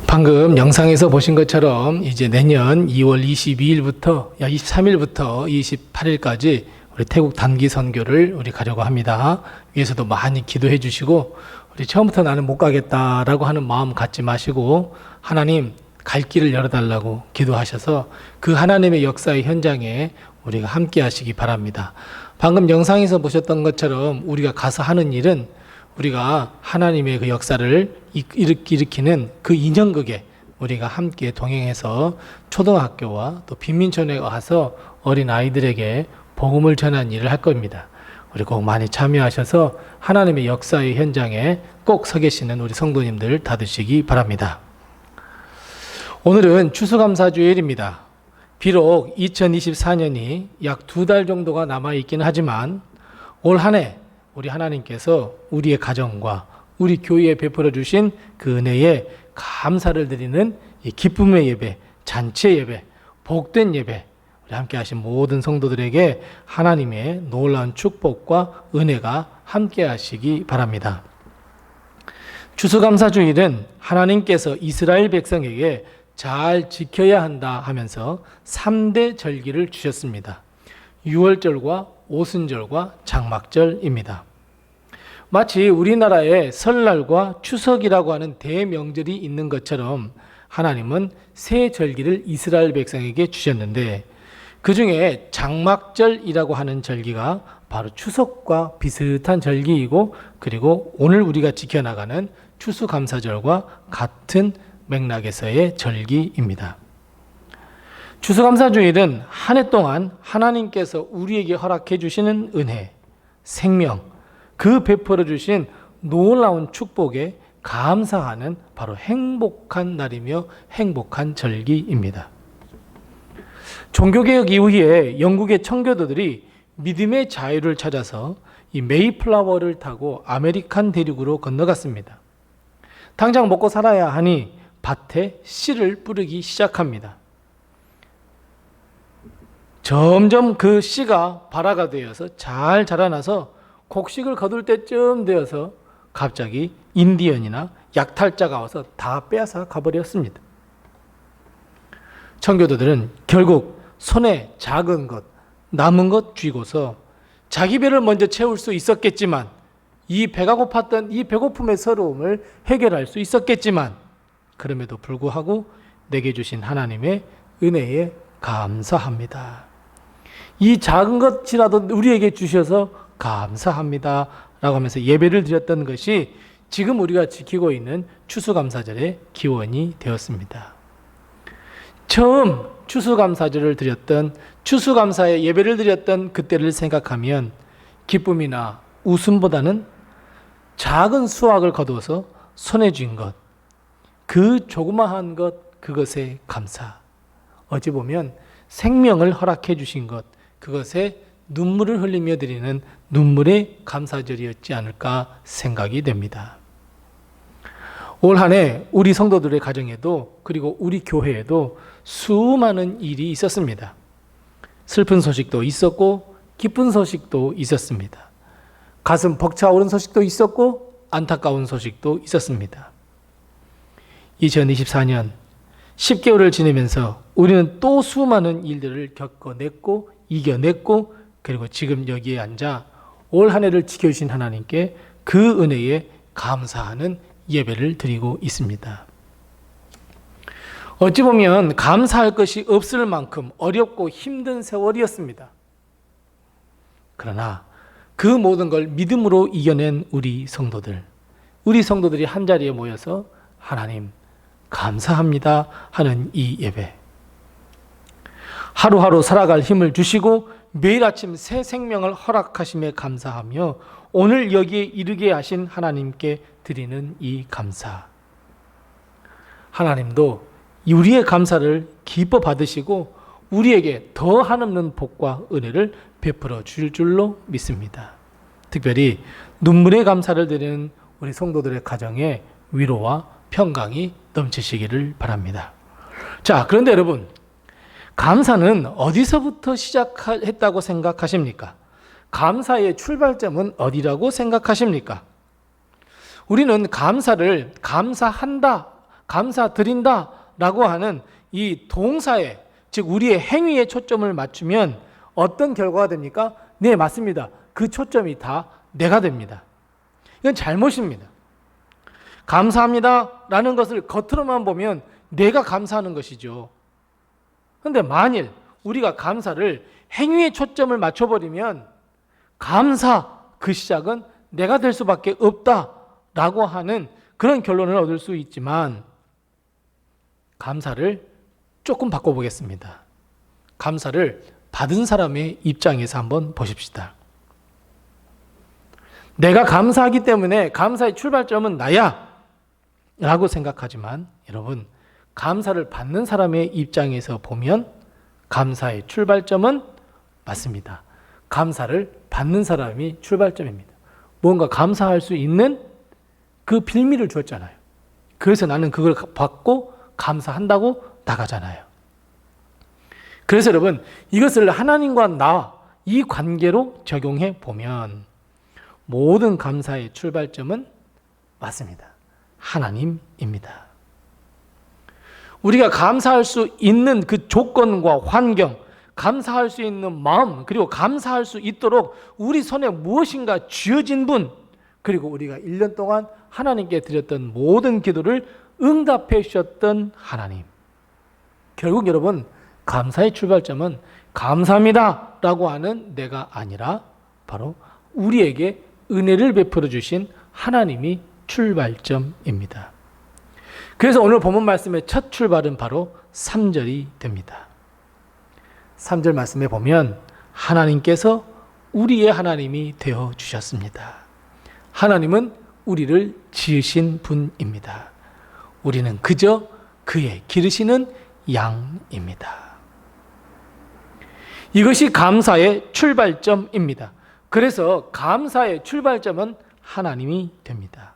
방금 영상에서 보신 것처럼 이제 내년 2월 22일부터 23일부터 28일까지 우리 태국 단기 선교를 우리 가려고 합니다. 위에서도 많이 기도해 주시고, 우리 처음부터 나는 못 가겠다라고 하는 마음 갖지 마시고 하나님 갈 길을 열어달라고 기도하셔서 그 하나님의 역사의 현장에 우리가 함께 하시기 바랍니다. 방금 영상에서 보셨던 것처럼 우리가 가서 하는 일은 우리가 하나님의 그 역사를 일으키는 그 인형극에 우리가 함께 동행해서 초등학교와 또 빈민촌에 와서 어린 아이들에게 복음을 전하는 일을 할 겁니다. 우리 꼭 많이 참여하셔서 하나님의 역사의 현장에 꼭 서 계시는 우리 성도님들 다 되시기 바랍니다. 오늘은 추수감사주일입니다. 비록 2024년이 약 2달 정도가 남아있긴 하지만 올 한 해 우리 하나님께서 우리의 가정과 우리 교회에 베풀어 주신 그 은혜에 감사를 드리는 이 기쁨의 예배, 잔치의 예배, 복된 예배, 우리 함께 하신 모든 성도들에게 하나님의 놀라운 축복과 은혜가 함께 하시기 바랍니다. 추수감사주일은 하나님께서 이스라엘 백성에게 잘 지켜야 한다 하면서 3대 절기를 주셨습니다. 유월절과 오순절과 장막절입니다. 마치 우리나라에 설날과 추석이라고 하는 대명절이 있는 것처럼 하나님은 세 절기를 이스라엘 백성에게 주셨는데, 그 중에 장막절이라고 하는 절기가 바로 추석과 비슷한 절기이고, 그리고 오늘 우리가 지켜나가는 추수감사절과 같은 맥락에서의 절기입니다. 추수감사주일은 한 해 동안 하나님께서 우리에게 허락해 주시는 은혜, 생명, 그 베풀어 주신 놀라운 축복에 감사하는 바로 행복한 날이며 행복한 절기입니다. 종교개혁 이후에 영국의 청교도들이 믿음의 자유를 찾아서 이 메이플라워를 타고 아메리칸 대륙으로 건너갔습니다. 당장 먹고 살아야 하니 밭에 씨를 뿌리기 시작합니다. 점점 그 씨가 발화가 되어서 잘 자라나서 곡식을 거둘 때쯤 되어서 갑자기 인디언이나 약탈자가 와서 다 빼앗아 가버렸습니다. 청교도들은 결국 손에 작은 것, 남은 것 쥐고서 자기 배를 먼저 채울 수 있었겠지만, 이 배가 고팠던 이 배고픔의 서러움을 해결할 수 있었겠지만, 그럼에도 불구하고 내게 주신 하나님의 은혜에 감사합니다. 이 작은 것이라도 우리에게 주셔서 감사합니다 라고 하면서 예배를 드렸던 것이 지금 우리가 지키고 있는 추수감사절의 기원이 되었습니다. 처음 추수감사절을 드렸던, 추수감사의 예배를 드렸던 그때를 생각하면 기쁨이나 웃음보다는 작은 수확을 거두어서 손에 쥔 것, 그 조그마한 것, 그것에 감사, 어찌 보면 생명을 허락해 주신 것, 그것에 눈물을 흘리며 드리는 눈물의 감사절이었지 않을까 생각이 됩니다. 올 한 해 우리 성도들의 가정에도, 그리고 우리 교회에도 수많은 일이 있었습니다. 슬픈 소식도 있었고 기쁜 소식도 있었습니다. 가슴 벅차오른 소식도 있었고 안타까운 소식도 있었습니다. 2024년 10개월을 지내면서 우리는 또 수많은 일들을 겪어냈고 이겨냈고, 그리고 지금 여기에 앉아 올 한 해를 지켜주신 하나님께 그 은혜에 감사하는 예배를 드리고 있습니다. 어찌 보면 감사할 것이 없을 만큼 어렵고 힘든 세월이었습니다. 그러나 그 모든 걸 믿음으로 이겨낸 우리 성도들이 한자리에 모여서 하나님 감사합니다 하는 이 예배, 하루하루 살아갈 힘을 주시고 매일 아침 새 생명을 허락하심에 감사하며 오늘 여기에 이르게 하신 하나님께 드리는 이 감사, 하나님도 우리의 감사를 기뻐 받으시고 우리에게 더 한없는 복과 은혜를 베풀어 줄 줄로 믿습니다. 특별히 눈물의 감사를 드리는 우리 성도들의 가정에 위로와 평강이 넘치시기를 바랍니다. 자, 그런데 여러분, 감사는 어디서부터 시작했다고 생각하십니까? 감사의 출발점은 어디라고 생각하십니까? 우리는 감사를 감사한다, 감사드린다 라고 하는 이 동사에, 즉 우리의 행위에 초점을 맞추면 어떤 결과가 됩니까? 네, 맞습니다. 그 초점이 다 내가 됩니다. 이건 잘못입니다. 감사합니다 라는 것을 겉으로만 보면 내가 감사하는 것이죠. 그런데 만일 우리가 감사를 행위에 초점을 맞춰버리면 감사 그 시작은 내가 될 수밖에 없다라고 하는 그런 결론을 얻을 수 있지만, 감사를 조금 바꿔보겠습니다. 감사를 받은 사람의 입장에서 한번 보십시다. 내가 감사하기 때문에 감사의 출발점은 나야 라고 생각하지만, 여러분, 감사를 받는 사람의 입장에서 보면 감사의 출발점은 맞습니다. 감사를 받는 사람이 출발점입니다. 뭔가 감사할 수 있는 그 빌미를 주었잖아요. 그래서 나는 그걸 받고 감사한다고 나가잖아요. 그래서 여러분, 이것을 하나님과 나 이 관계로 적용해 보면 모든 감사의 출발점은 맞습니다. 하나님입니다. 우리가 감사할 수 있는 그 조건과 환경, 감사할 수 있는 마음, 그리고 감사할 수 있도록 우리 손에 무엇인가 쥐어진 분, 그리고 우리가 1년 동안 하나님께 드렸던 모든 기도를 응답해 주셨던 하나님. 결국 여러분, 감사의 출발점은 감사합니다 라고 하는 내가 아니라 바로 우리에게 은혜를 베풀어 주신 하나님이 출발점입니다. 그래서 오늘 본문 말씀의 첫 출발은 바로 3절이 됩니다. 3절 말씀에 보면 하나님께서 우리의 하나님이 되어 주셨습니다. 하나님은 우리를 지으신 분입니다. 우리는 그저 그의 기르시는 양입니다. 이것이 감사의 출발점입니다. 그래서 감사의 출발점은 하나님이 됩니다.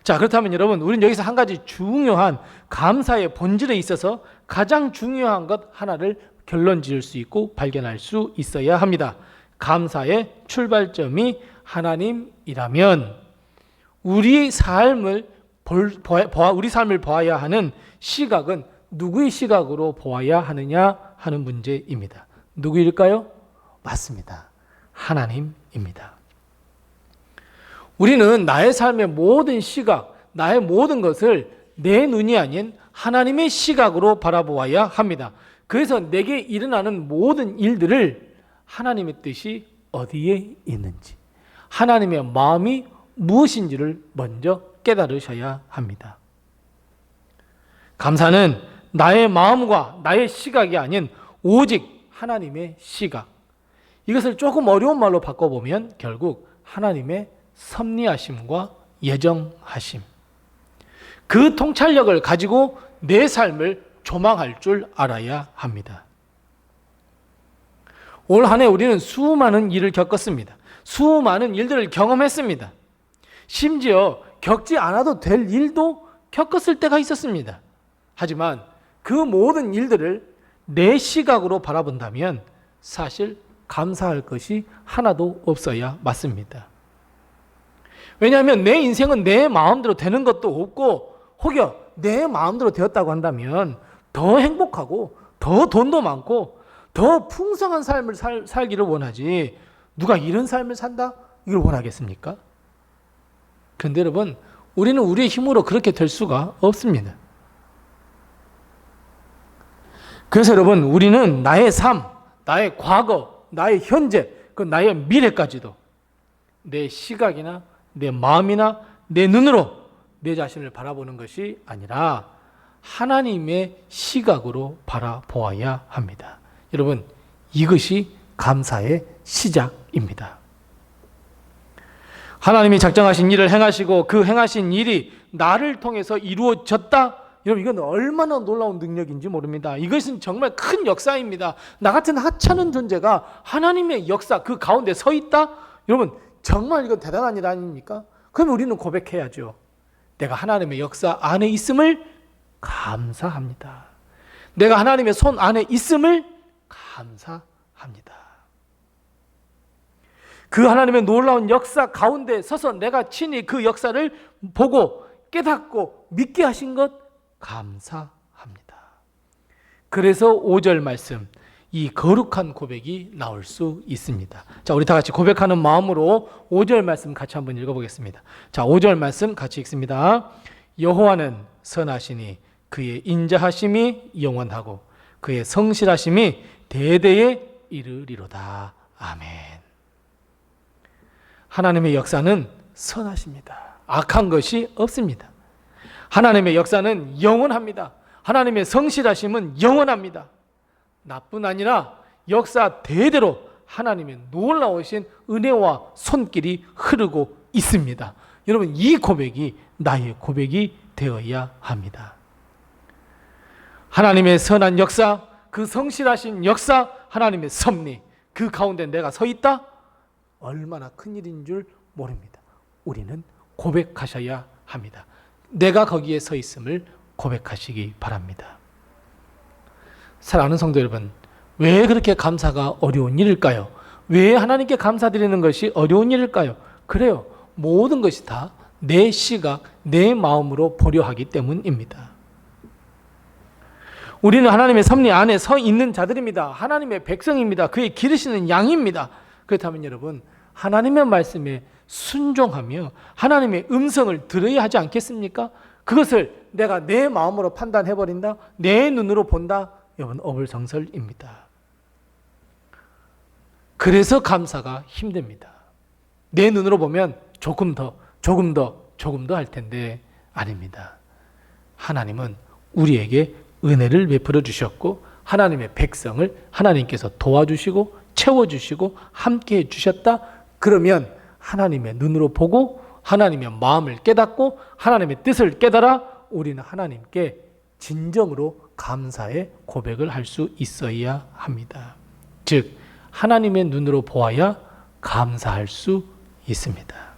자, 그렇다면 여러분, 우리는 여기서 한 가지 중요한 감사의 본질에 있어서 가장 중요한 것 하나를 결론 지을 수 있고 발견할 수 있어야 합니다. 감사의 출발점이 하나님이라면 우리 삶을 보아야 하는 시각은 누구의 시각으로 보아야 하느냐 하는 문제입니다. 누구일까요? 맞습니다. 하나님입니다. 우리는 나의 삶의 모든 시각, 나의 모든 것을 내 눈이 아닌 하나님의 시각으로 바라보아야 합니다. 그래서 내게 일어나는 모든 일들을 하나님의 뜻이 어디에 있는지, 하나님의 마음이 무엇인지를 먼저 깨달으셔야 합니다. 감사는 나의 마음과 나의 시각이 아닌 오직 하나님의 시각. 이것을 조금 어려운 말로 바꿔보면 결국 하나님의 섭리하심과 예정하심, 그 통찰력을 가지고 내 삶을 조망할 줄 알아야 합니다. 올 한 해 우리는 수많은 일을 겪었습니다. 수많은 일들을 경험했습니다. 심지어 겪지 않아도 될 일도 겪었을 때가 있었습니다. 하지만 그 모든 일들을 내 시각으로 바라본다면 사실 감사할 것이 하나도 없어야 맞습니다. 왜냐하면 내 인생은 내 마음대로 되는 것도 없고, 혹여 내 마음대로 되었다고 한다면 더 행복하고 더 돈도 많고 더 풍성한 삶을 살기를 원하지, 누가 이런 삶을 산다? 이걸 원하겠습니까? 그런데 여러분, 우리는 우리의 힘으로 그렇게 될 수가 없습니다. 그래서 여러분, 우리는 나의 삶, 나의 과거, 나의 현재, 그 나의 미래까지도 내 시각이나 내 마음이나 내 눈으로 내 자신을 바라보는 것이 아니라 하나님의 시각으로 바라보아야 합니다. 여러분, 이것이 감사의 시작입니다. 하나님이 작정하신 일을 행하시고 그 행하신 일이 나를 통해서 이루어졌다, 여러분 이건 얼마나 놀라운 능력인지 모릅니다. 이것은 정말 큰 역사입니다. 나 같은 하찮은 존재가 하나님의 역사 그 가운데 서 있다? 여러분 정말 이건 대단한 일 아닙니까? 그럼 우리는 고백해야죠. 내가 하나님의 역사 안에 있음을 감사합니다. 내가 하나님의 손 안에 있음을 감사합니다. 그 하나님의 놀라운 역사 가운데 서서 내가 친히 그 역사를 보고 깨닫고 믿게 하신 것 감사합니다. 그래서 5절 말씀, 이 거룩한 고백이 나올 수 있습니다. 자, 우리 다 같이 고백하는 마음으로 5절 말씀 같이 한번 읽어보겠습니다. 자, 5절 말씀 같이 읽습니다. 여호와는 선하시니 그의 인자하심이 영원하고 그의 성실하심이 대대에 이르리로다. 아멘. 하나님의 역사는 선하십니다. 악한 것이 없습니다. 하나님의 역사는 영원합니다. 하나님의 성실하심은 영원합니다. 나뿐 아니라 역사 대대로 하나님의 놀라우신 은혜와 손길이 흐르고 있습니다. 여러분 이 고백이 나의 고백이 되어야 합니다. 하나님의 선한 역사, 그 성실하신 역사, 하나님의 섭리, 그 가운데 내가 서 있다? 얼마나 큰일인 줄 모릅니다. 우리는 고백하셔야 합니다. 내가 거기에 서 있음을 고백하시기 바랍니다. 사랑하는 성도 여러분, 왜 그렇게 감사가 어려운 일일까요? 왜 하나님께 감사드리는 것이 어려운 일일까요? 그래요. 모든 것이 다 내 시각, 내 마음으로 보려 하기 때문입니다. 우리는 하나님의 섭리 안에 서 있는 자들입니다. 하나님의 백성입니다. 그의 기르시는 양입니다. 그렇다면 여러분, 하나님의 말씀에 순종하며 하나님의 음성을 들어야 하지 않겠습니까? 그것을 내가 내 마음으로 판단해버린다? 내 눈으로 본다? 여러분, 어불성설입니다. 그래서 감사가 힘듭니다. 내 눈으로 보면 조금 더 할 텐데 아닙니다. 하나님은 우리에게 은혜를 베풀어 주셨고 하나님의 백성을 하나님께서 도와주시고 채워주시고 함께해 주셨다. 그러면 하나님의 눈으로 보고 하나님의 마음을 깨닫고 하나님의 뜻을 깨달아 우리는 하나님께 진정으로 감사의 고백을 할 수 있어야 합니다. 즉 하나님의 눈으로 보아야 감사할 수 있습니다.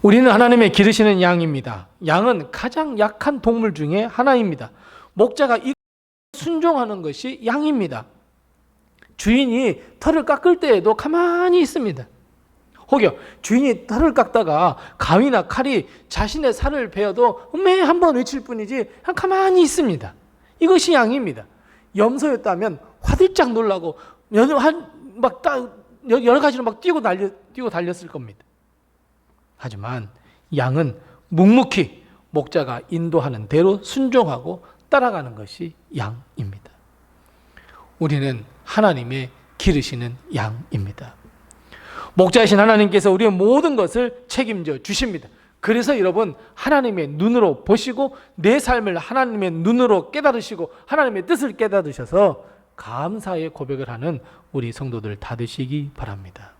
우리는 하나님의 기르시는 양입니다. 양은 가장 약한 동물 중에 하나입니다. 목자가 이 순종하는 것이 양입니다. 주인이 털을 깎을 때에도 가만히 있습니다. 혹여 주인이 털을 깎다가 가위나 칼이 자신의 살을 베어도 매 한 번 외칠 뿐이지 그냥 가만히 있습니다. 이것이 양입니다. 염소였다면 화들짝 놀라고 여러 가지로 막 뛰고 달렸을 겁니다. 하지만 양은 묵묵히 목자가 인도하는 대로 순종하고 따라가는 것이 양입니다. 우리는 하나님의 기르시는 양입니다. 목자이신 하나님께서 우리의 모든 것을 책임져 주십니다. 그래서 여러분 하나님의 눈으로 보시고 내 삶을 하나님의 눈으로 깨달으시고 하나님의 뜻을 깨달으셔서 감사의 고백을 하는 우리 성도들 다 되시기 바랍니다.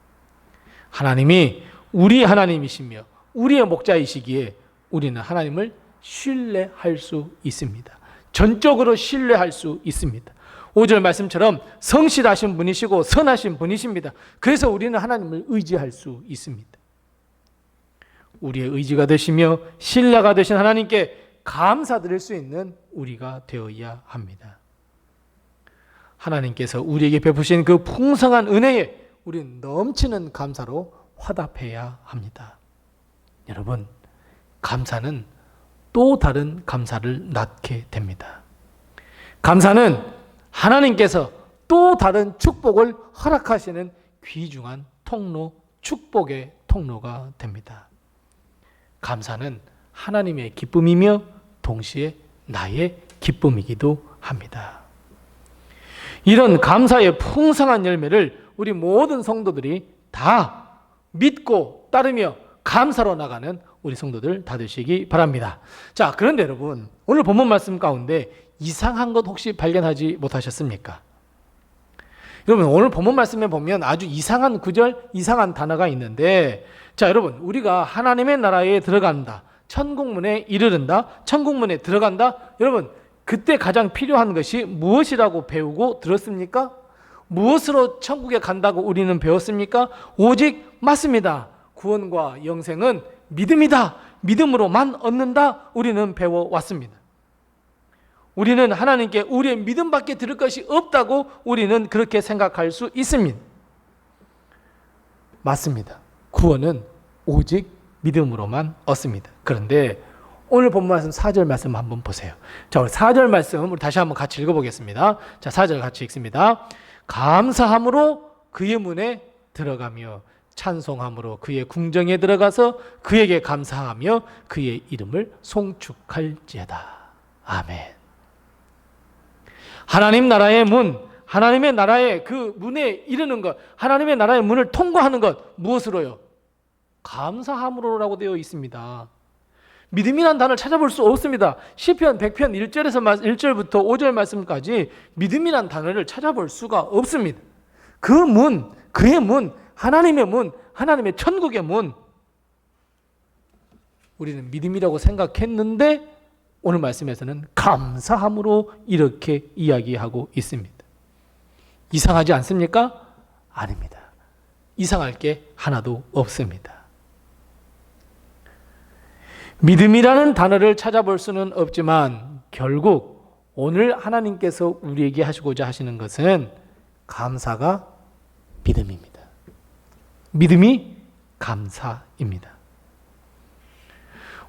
하나님이 우리 하나님이시며 우리의 목자이시기에 우리는 하나님을 신뢰할 수 있습니다. 전적으로 신뢰할 수 있습니다. 5절 말씀처럼 성실하신 분이시고 선하신 분이십니다. 그래서 우리는 하나님을 의지할 수 있습니다. 우리의 의지가 되시며 신뢰가 되신 하나님께 감사드릴 수 있는 우리가 되어야 합니다. 하나님께서 우리에게 베푸신 그 풍성한 은혜에 우리는 넘치는 감사로 화답해야 합니다. 여러분, 감사는 또 다른 감사를 낳게 됩니다. 감사는 하나님께서 또 다른 축복을 허락하시는 귀중한 통로, 축복의 통로가 됩니다. 감사는 하나님의 기쁨이며 동시에 나의 기쁨이기도 합니다. 이런 감사의 풍성한 열매를 우리 모든 성도들이 다 믿고 따르며 감사로 나가는 우리 성도들 다 되시기 바랍니다. 자, 그런데 여러분, 오늘 본문 말씀 가운데 이상한 것 혹시 발견하지 못하셨습니까? 여러분, 오늘 본문 말씀에 보면 아주 이상한 구절, 이상한 단어가 있는데, 자, 여러분, 우리가 하나님의 나라에 들어간다, 천국문에 이르른다, 천국문에 들어간다. 여러분, 그때 가장 필요한 것이 무엇이라고 배우고 들었습니까? 무엇으로 천국에 간다고 우리는 배웠습니까? 오직 맞습니다. 구원과 영생은 믿음이다. 믿음으로만 얻는다. 우리는 배워왔습니다. 우리는 하나님께 우리의 믿음밖에 들을 것이 없다고 우리는 그렇게 생각할 수 있습니다. 맞습니다. 구원은 오직 믿음으로만 얻습니다. 그런데 오늘 본문 말씀 4절 말씀 한번 보세요. 자, 우리 4절 말씀 우리 다시 한번 같이 읽어보겠습니다. 자, 4절 같이 읽습니다. 감사함으로 그의 문에 들어가며 찬송함으로 그의 궁정에 들어가서 그에게 감사하며 그의 이름을 송축할지어다. 아멘. 하나님 나라의 문, 하나님의 나라의 그 문에 이르는 것, 하나님의 나라의 문을 통과하는 것, 무엇으로요? 감사함으로라고 되어 있습니다. 믿음이란 단어를 찾아볼 수 없습니다. 시편 100편 1절부터 5절 말씀까지 믿음이란 단어를 찾아볼 수가 없습니다. 그 문, 그의 문, 하나님의 문, 하나님의 천국의 문, 우리는 믿음이라고 생각했는데 오늘 말씀에서는 감사함으로 이렇게 이야기하고 있습니다. 이상하지 않습니까? 아닙니다. 이상할 게 하나도 없습니다. 믿음이라는 단어를 찾아볼 수는 없지만 결국 오늘 하나님께서 우리에게 하시고자 하시는 것은 감사가 믿음입니다. 믿음이 감사입니다.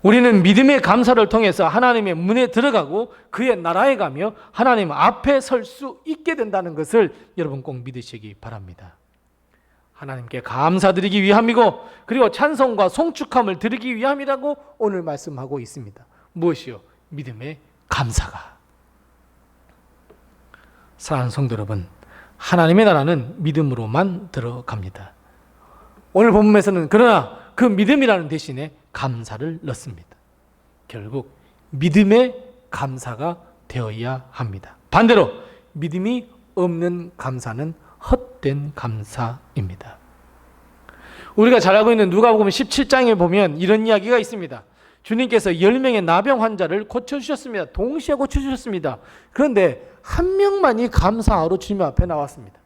우리는 믿음의 감사를 통해서 하나님의 문에 들어가고 그의 나라에 가며 하나님 앞에 설 수 있게 된다는 것을 여러분 꼭 믿으시기 바랍니다. 하나님께 감사드리기 위함이고 그리고 찬송과 송축함을 드리기 위함이라고 오늘 말씀하고 있습니다. 무엇이요? 믿음의 감사가. 사랑하는 성도 여러분, 하나님의 나라는 믿음으로만 들어갑니다. 오늘 본문에서는 그러나 그 믿음이라는 대신에 감사를 넣습니다. 결국 믿음의 감사가 되어야 합니다. 반대로 믿음이 없는 감사는 헛된 감사입니다. 우리가 잘 알고 있는 누가복음 17장에 보면 이런 이야기가 있습니다. 주님께서 10명의 나병 환자를 고쳐주셨습니다. 동시에 고쳐주셨습니다. 그런데 한 명만이 감사하러 주님 앞에 나왔습니다.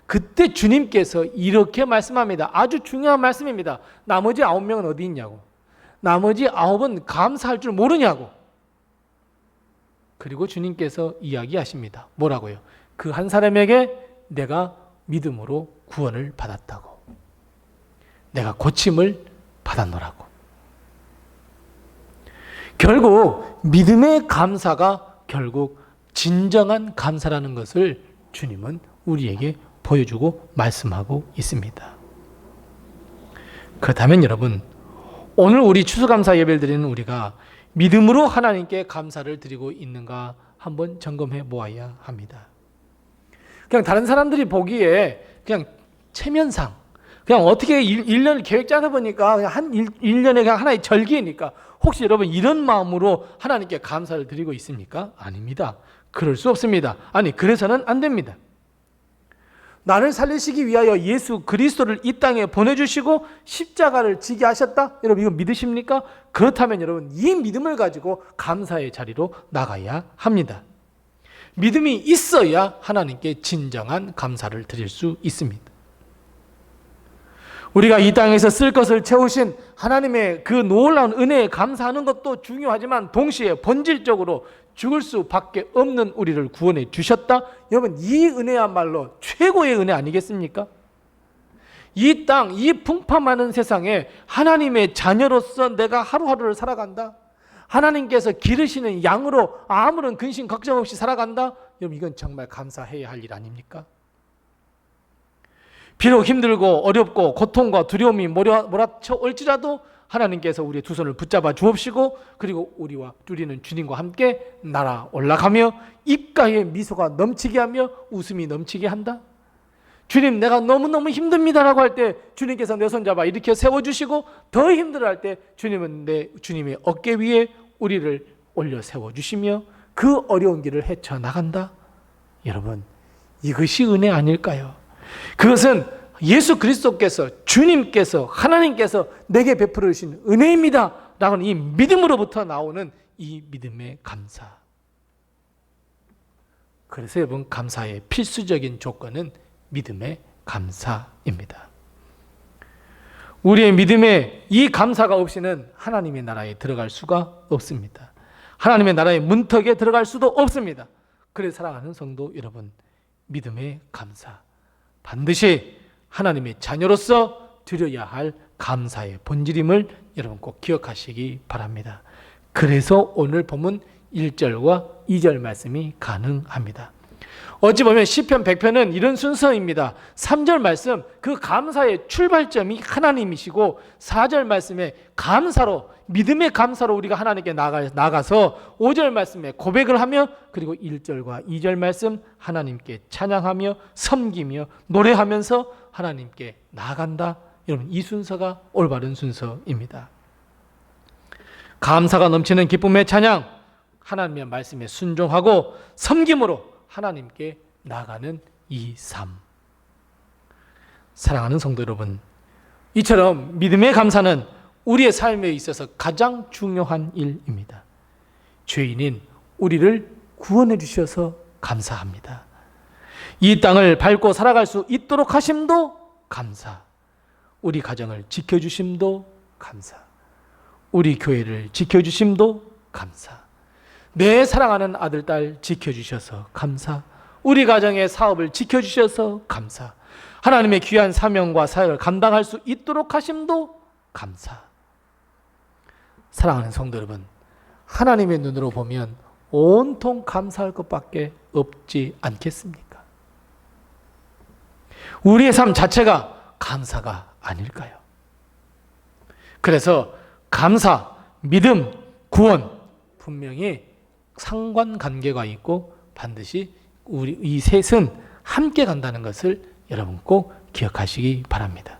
그때 주님께서 이렇게 말씀합니다. 아주 중요한 말씀입니다. 나머지 9명은 어디 있냐고. 나머지 9은 감사할 줄 모르냐고. 그리고 주님께서 이야기하십니다. 뭐라고요? 그 한 사람에게 내가 믿음으로 구원을 받았다고. 내가 고침을 받았노라고. 결국 믿음의 감사가 결국 진정한 감사라는 것을 주님은 우리에게 보여주고 말씀하고 있습니다. 그렇다면 여러분, 오늘 우리 추수감사 예배를 드리는 우리가 믿음으로 하나님께 감사를 드리고 있는가 한번 점검해 보아야 합니다. 그냥 다른 사람들이 보기에 그냥 체면상 그냥 어떻게 1년 계획 짜다 보니까 그냥 한 1년에 그냥 하나의 절기니까 혹시 여러분 이런 마음으로 하나님께 감사를 드리고 있습니까? 아닙니다. 그럴 수 없습니다. 아니, 그래서는 안 됩니다. 나를 살리시기 위하여 예수 그리스도를 이 땅에 보내주시고 십자가를 지게 하셨다? 여러분 이거 믿으십니까? 그렇다면 여러분 이 믿음을 가지고 감사의 자리로 나가야 합니다. 믿음이 있어야 하나님께 진정한 감사를 드릴 수 있습니다. 우리가 이 땅에서 쓸 것을 채우신 하나님의 그 놀라운 은혜에 감사하는 것도 중요하지만 동시에 본질적으로 죽을 수밖에 없는 우리를 구원해 주셨다. 여러분 이 은혜야말로 최고의 은혜 아니겠습니까? 이 땅, 이 풍파많은 세상에 하나님의 자녀로서 내가 하루하루를 살아간다. 하나님께서 기르시는 양으로 아무런 근심 걱정 없이 살아간다. 여러분 이건 정말 감사해야 할 일 아닙니까? 비록 힘들고 어렵고 고통과 두려움이 몰아쳐 올지라도 하나님께서 우리의 두 손을 붙잡아 주옵시고 그리고 우리는 주님과 함께 날아 올라가며 입가에 미소가 넘치게 하며 웃음이 넘치게 한다. 주님 내가 너무너무 힘듭니다라고 할 때 주님께서 내 손잡아 일으켜 세워주시고 더 힘들어할 때 주님은 주님의 어깨 위에 우리를 올려 세워주시며 그 어려운 길을 헤쳐나간다. 여러분 이것이 은혜 아닐까요? 그것은 예수 그리스도께서 주님께서 하나님께서 내게 베풀어 주신 은혜입니다 라는 이 믿음으로부터 나오는 이 믿음의 감사. 그래서 여러분, 감사의 필수적인 조건은 믿음의 감사입니다. 우리의 믿음에 이 감사가 없이는 하나님의 나라에 들어갈 수가 없습니다. 하나님의 나라의 문턱에 들어갈 수도 없습니다. 그래서 사랑하는 성도 여러분, 믿음의 감사, 반드시 하나님의 자녀로서 드려야 할 감사의 본질임을 여러분 꼭 기억하시기 바랍니다. 그래서 오늘 본문 1절과 2절 말씀이 가능합니다. 어찌 보면 시편 100편은 이런 순서입니다. 3절 말씀, 그 감사의 출발점이 하나님이시고 4절 말씀에 감사로, 믿음의 감사로 우리가 하나님께 나가서 5절 말씀에 고백을 하며, 그리고 1절과 2절 말씀 하나님께 찬양하며 섬기며 노래하면서 하나님께 나아간다. 여러분, 이 순서가 올바른 순서입니다. 감사가 넘치는 기쁨의 찬양, 하나님의 말씀에 순종하고 섬김으로 하나님께 나아가는 이 삶. 사랑하는 성도 여러분, 이처럼 믿음의 감사는 우리의 삶에 있어서 가장 중요한 일입니다. 죄인인 우리를 구원해 주셔서 감사합니다. 이 땅을 밟고 살아갈 수 있도록 하심도 감사. 우리 가정을 지켜주심도 감사. 우리 교회를 지켜주심도 감사. 내 사랑하는 아들, 딸 지켜주셔서 감사. 우리 가정의 사업을 지켜주셔서 감사. 하나님의 귀한 사명과 사역을 감당할 수 있도록 하심도 감사. 사랑하는 성도 여러분, 하나님의 눈으로 보면 온통 감사할 것밖에 없지 않겠습니까? 우리의 삶 자체가 감사가 아닐까요? 그래서 감사, 믿음, 구원, 분명히 상관관계가 있고 반드시 우리 이 셋은 함께 간다는 것을 여러분 꼭 기억하시기 바랍니다.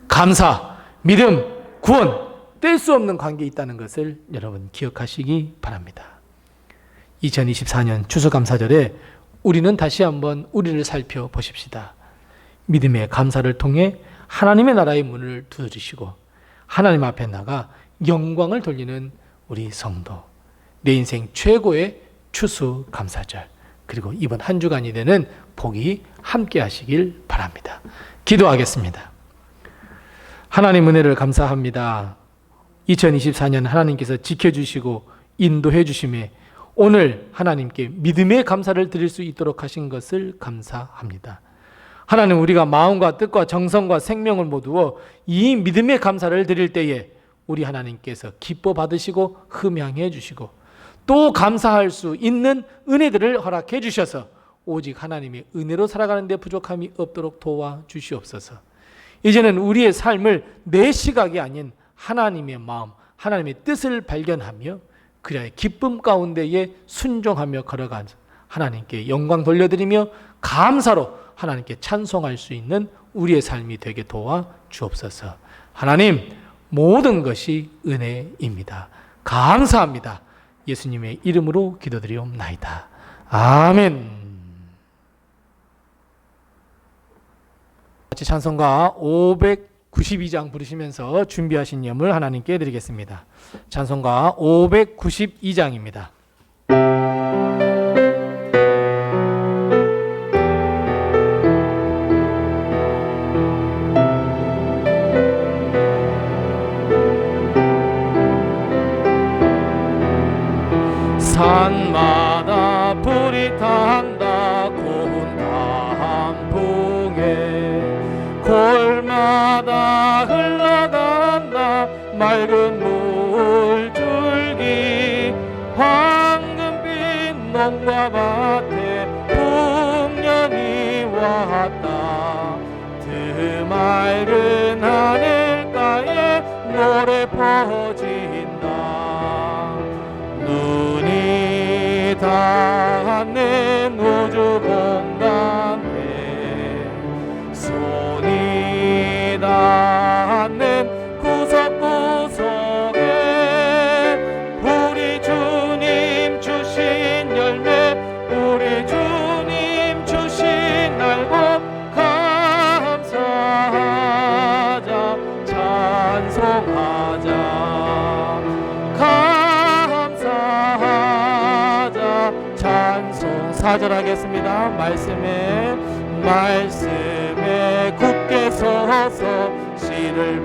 감사, 믿음, 구원, 뗄 수 없는 관계에 있다는 것을 여러분 기억하시기 바랍니다. 2024년 추수감사절에 우리는 다시 한번 우리를 살펴보십시다. 믿음의 감사를 통해 하나님의 나라의 문을 두드리시고 하나님 앞에 나가 영광을 돌리는 우리 성도, 내 인생 최고의 추수감사절, 그리고 이번 한 주간이 되는 복이 함께 하시길 바랍니다. 기도하겠습니다. 하나님 은혜를 감사합니다. 2024년 하나님께서 지켜주시고 인도해 주심에 오늘 하나님께 믿음의 감사를 드릴 수 있도록 하신 것을 감사합니다. 하나님, 우리가 마음과 뜻과 정성과 생명을 모두어 이 믿음의 감사를 드릴 때에 우리 하나님께서 기뻐 받으시고 흠양해 주시고 또 감사할 수 있는 은혜들을 허락해 주셔서 오직 하나님의 은혜로 살아가는 데 부족함이 없도록 도와주시옵소서. 이제는 우리의 삶을 내 시각이 아닌 하나님의 마음, 하나님의 뜻을 발견하며 그리하여 기쁨 가운데에 순종하며 걸어가 하나님께 영광 돌려드리며 감사로 하나님께 찬송할 수 있는 우리의 삶이 되게 도와주옵소서. 하나님, 모든 것이 은혜입니다. 감사합니다. 예수님의 이름으로 기도드리옵나이다. 아멘. 같이 찬송가 592장 부르시면서 준비하신 예물 하나님께 드리겠습니다. 찬송가 592장입니다. 산마다 불이 탄다 고운 단풍에, 골마다 흘러간다 맑은 물줄기, 황금빛 농과 밭에 풍년이 왔다. 드맑은 하늘가에 노래 퍼진다. 눈이 닿는 우주 공간에 손이 닿는 구석구석에 우리 주님 주신 열매, 우리 주님 주신 날복 감사하자, 찬송하자. 4절 하겠습니다. 말씀에 굳게 서서 씨를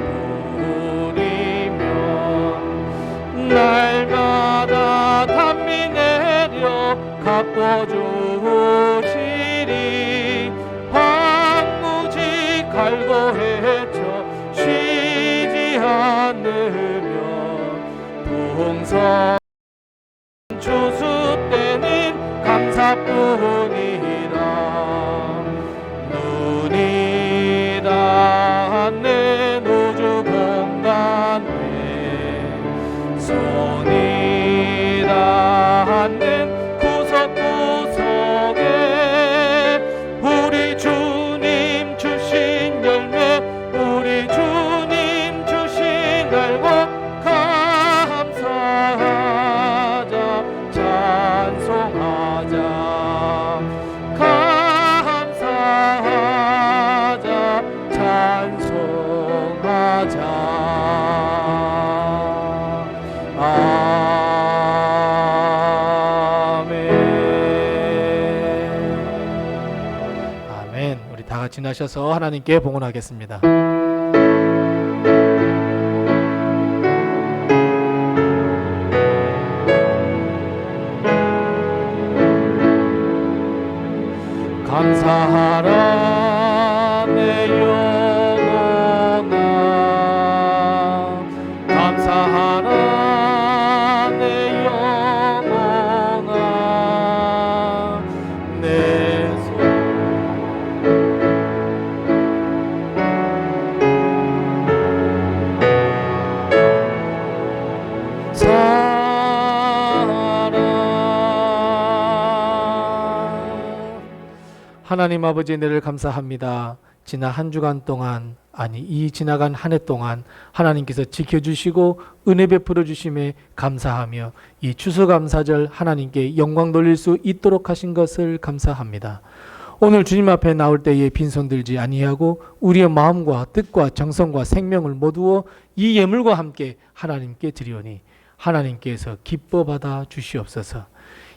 뿌리며 날마다 단비 내려 가꿔주시리. 황무지 갈고 헤쳐 쉬지 않으며 동서 추수 때는 감사뿐이라. 눈이 닿는 우주 공간에 손이 닿는 구석구석에 우리 주님 주신 열매, 우리 주님 주신 날과 감사하자, 찬송하자, 감사하자, 찬송하자. 아멘. 우리 다 같이 나셔서 하나님께 봉헌하겠습니다. 감사하라 내 영혼아, 감사하라 내 영혼아, 내 손 하나님 아버지, 은혜를 감사합니다. 지난 한 주간 동안, 아니 이 지나간 한 해 동안 하나님께서 지켜주시고 은혜 베풀어 주심에 감사하며 이 추수감사절 하나님께 영광 돌릴 수 있도록 하신 것을 감사합니다. 오늘 주님 앞에 나올 때에 빈손 들지 아니하고 우리의 마음과 뜻과 정성과 생명을 모두어 이 예물과 함께 하나님께 드리오니 하나님께서 기뻐 받아 주시옵소서.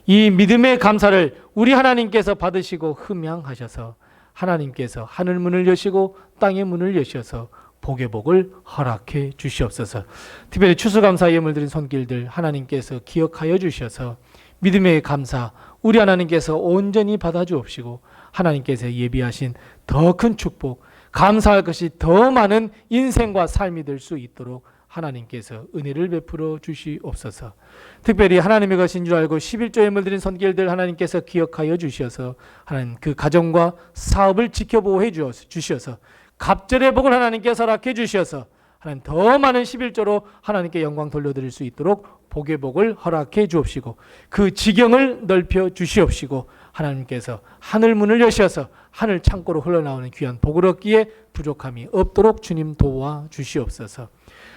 이 믿음의 감사를 우리 하나님께서 받으시고 흠양하셔서 하나님께서 하늘 문을 여시고 땅의 문을 여셔서 복의 복을 허락해 주시옵소서. 특별히 추수감사 예물 드린 손길들 하나님께서 기억하여 주셔서 믿음의 감사 우리 하나님께서 온전히 받아 주옵시고 하나님께서 예비하신 더 큰 축복, 감사할 것이 더 많은 인생과 삶이 될 수 있도록 하나님께서 은혜를 베풀어 주시옵소서. 특별히 하나님의 것인 줄 알고 11조 예물 드린 손길들 하나님께서 기억하여 주셔서 하나님 그 가정과 사업을 지켜보호해 주셔서 갑절의 복을 하나님께서 허락해 주셔서 하나님 더 많은 11조로 하나님께 영광 돌려드릴 수 있도록 복의 복을 허락해 주옵시고 그 지경을 넓혀 주시옵시고 하나님께서 하늘 문을 여셔서 하늘 창고로 흘러나오는 귀한 복을 얻기에 부족함이 없도록 주님 도와 주시옵소서.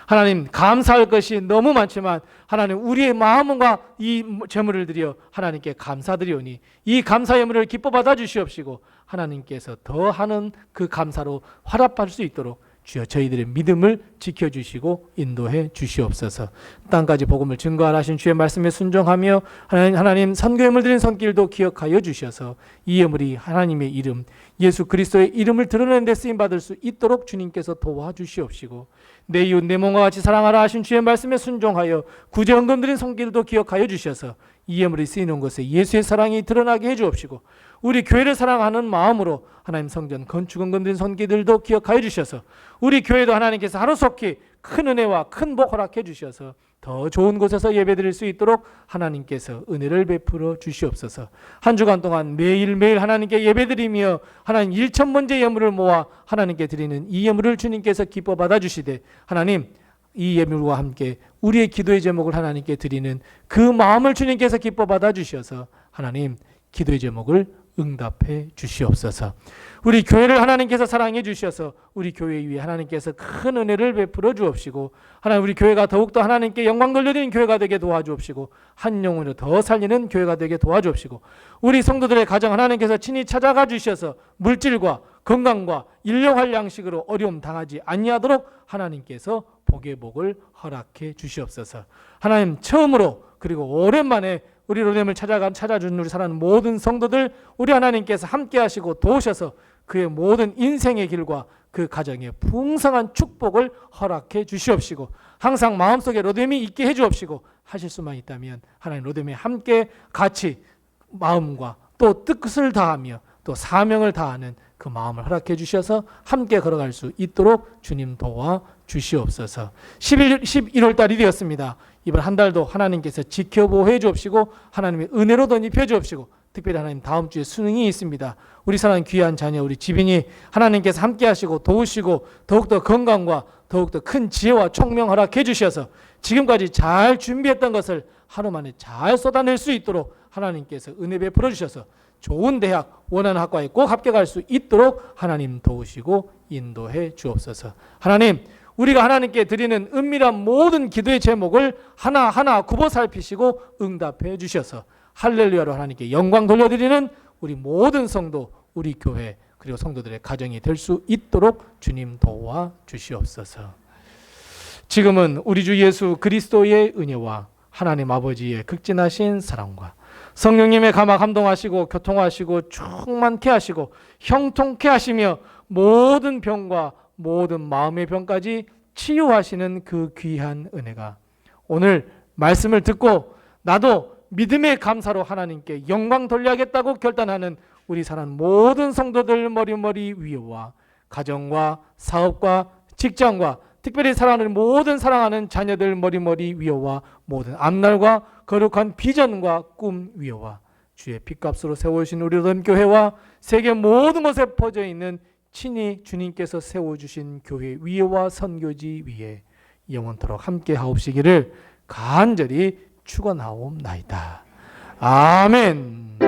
하나님 감사할 것이 너무 많지만 하나님 우리의 마음과 이 제물을 드려 하나님께 감사드리오니 이 감사 예물을 기뻐 받아 주시옵시고 하나님께서 더하는 그 감사로 화답할 수 있도록 주여 저희들의 믿음을 지켜주시고 인도해 주시옵소서. 땅까지 복음을 증거하라 하신 주의 말씀에 순종하며 하나님 선교예물 드린 손길도 기억하여 주셔서 이 예물이 하나님의 이름 예수 그리스도의 이름을 드러내는 데 쓰임받을 수 있도록 주님께서 도와주시옵시고 내 이웃 내 몸과 같이 사랑하라 하신 주의 말씀에 순종하여 구제헌금 드린 손길도 기억하여 주셔서 이 예물이 쓰이는 곳에 예수의 사랑이 드러나게 해주옵시고 우리 교회를 사랑하는 마음으로 하나님 성전 건축헌금 드린 손길들도 기억하여 주셔서 우리 교회도 하나님께서 하루속히 큰 은혜와 큰 복 허락해 주셔서 더 좋은 곳에서 예배드릴 수 있도록 하나님께서 은혜를 베풀어 주시옵소서. 한 주간 동안 매일매일 하나님께 예배드리며 하나님 1,000번째 예물을 모아 하나님께 드리는 이 예물을 주님께서 기뻐 받아주시되 하나님 이 예물과 함께 우리의 기도의 제목을 하나님께 드리는 그 마음을 주님께서 기뻐 받아주셔서 하나님 기도의 제목을 응답해 주시옵소서. 우리 교회를 하나님께서 사랑해 주셔서 우리 교회 위에 하나님께서 큰 은혜를 베풀어 주옵시고 하나님 우리 교회가 더욱더 하나님께 영광 돌려드리는 교회가 되게 도와주옵시고 한 영혼으로 더 살리는 교회가 되게 도와주옵시고 우리 성도들의 가정 하나님께서 친히 찾아가 주셔서 물질과 건강과 일용할 양식으로 어려움 당하지 아니하도록 하나님께서 복의 복을 허락해 주시옵소서. 하나님 처음으로 그리고 오랜만에 우리 로뎀을 찾아준 우리 사랑하는 모든 성도들, 우리 하나님께서 함께 하시고 도우셔서 그의 모든 인생의 길과 그 가정에 풍성한 축복을 허락해 주시옵시고, 항상 마음속에 로뎀이 있게 해 주옵시고, 하실 수만 있다면 하나님 로뎀에 함께 같이 마음과 또 뜻을 다하며 또 사명을 다하는 그 마음을 허락해 주셔서 함께 걸어갈 수 있도록 주님 도와 주시옵소서. 11월 달이 되었습니다. 이번 한 달도 하나님께서 지켜보호해 주옵시고 하나님의 은혜로 덧입혀 주옵시고, 특별히 하나님 다음 주에 수능이 있습니다. 우리 사랑하는 귀한 자녀 우리 지빈이 하나님께서 함께 하시고 도우시고 더욱더 건강과 더욱더 큰 지혜와 총명 허락해 주셔서 지금까지 잘 준비했던 것을 하루 만에 잘 쏟아낼 수 있도록 하나님께서 은혜 베풀어 주셔서 좋은 대학 원하는 학과에 꼭 합격할 수 있도록 하나님 도우시고 인도해 주옵소서. 하나님, 우리가 하나님께 드리는 은밀한 모든 기도의 제목을 하나하나 굽어 살피시고 응답해 주셔서 할렐루야로 하나님께 영광 돌려드리는 우리 모든 성도, 우리 교회 그리고 성도들의 가정이 될 수 있도록 주님 도와 주시옵소서. 지금은 우리 주 예수 그리스도의 은혜와 하나님 아버지의 극진하신 사랑과 성령님의 감화 감동하시고 교통하시고 충만케 하시고 형통케 하시며 모든 병과 모든 마음의 병까지 치유하시는 그 귀한 은혜가 오늘 말씀을 듣고 나도 믿음의 감사로 하나님께 영광 돌려야겠다고 결단하는 우리 사랑하는 모든 성도들 머리머리 위와 가정과 사업과 직장과 특별히 사랑하는 모든 사랑하는 자녀들 머리머리 위와 모든 앞날과 거룩한 비전과 꿈 위와 주의 핏값으로 세워주신 우리 로뎀교회와 세계 모든 곳에 퍼져 있는 친히 주님께서 세워주신 교회 위와 선교지 위에 영원토록 함께 하옵시기를 간절히 축원하옵나이다. 아멘.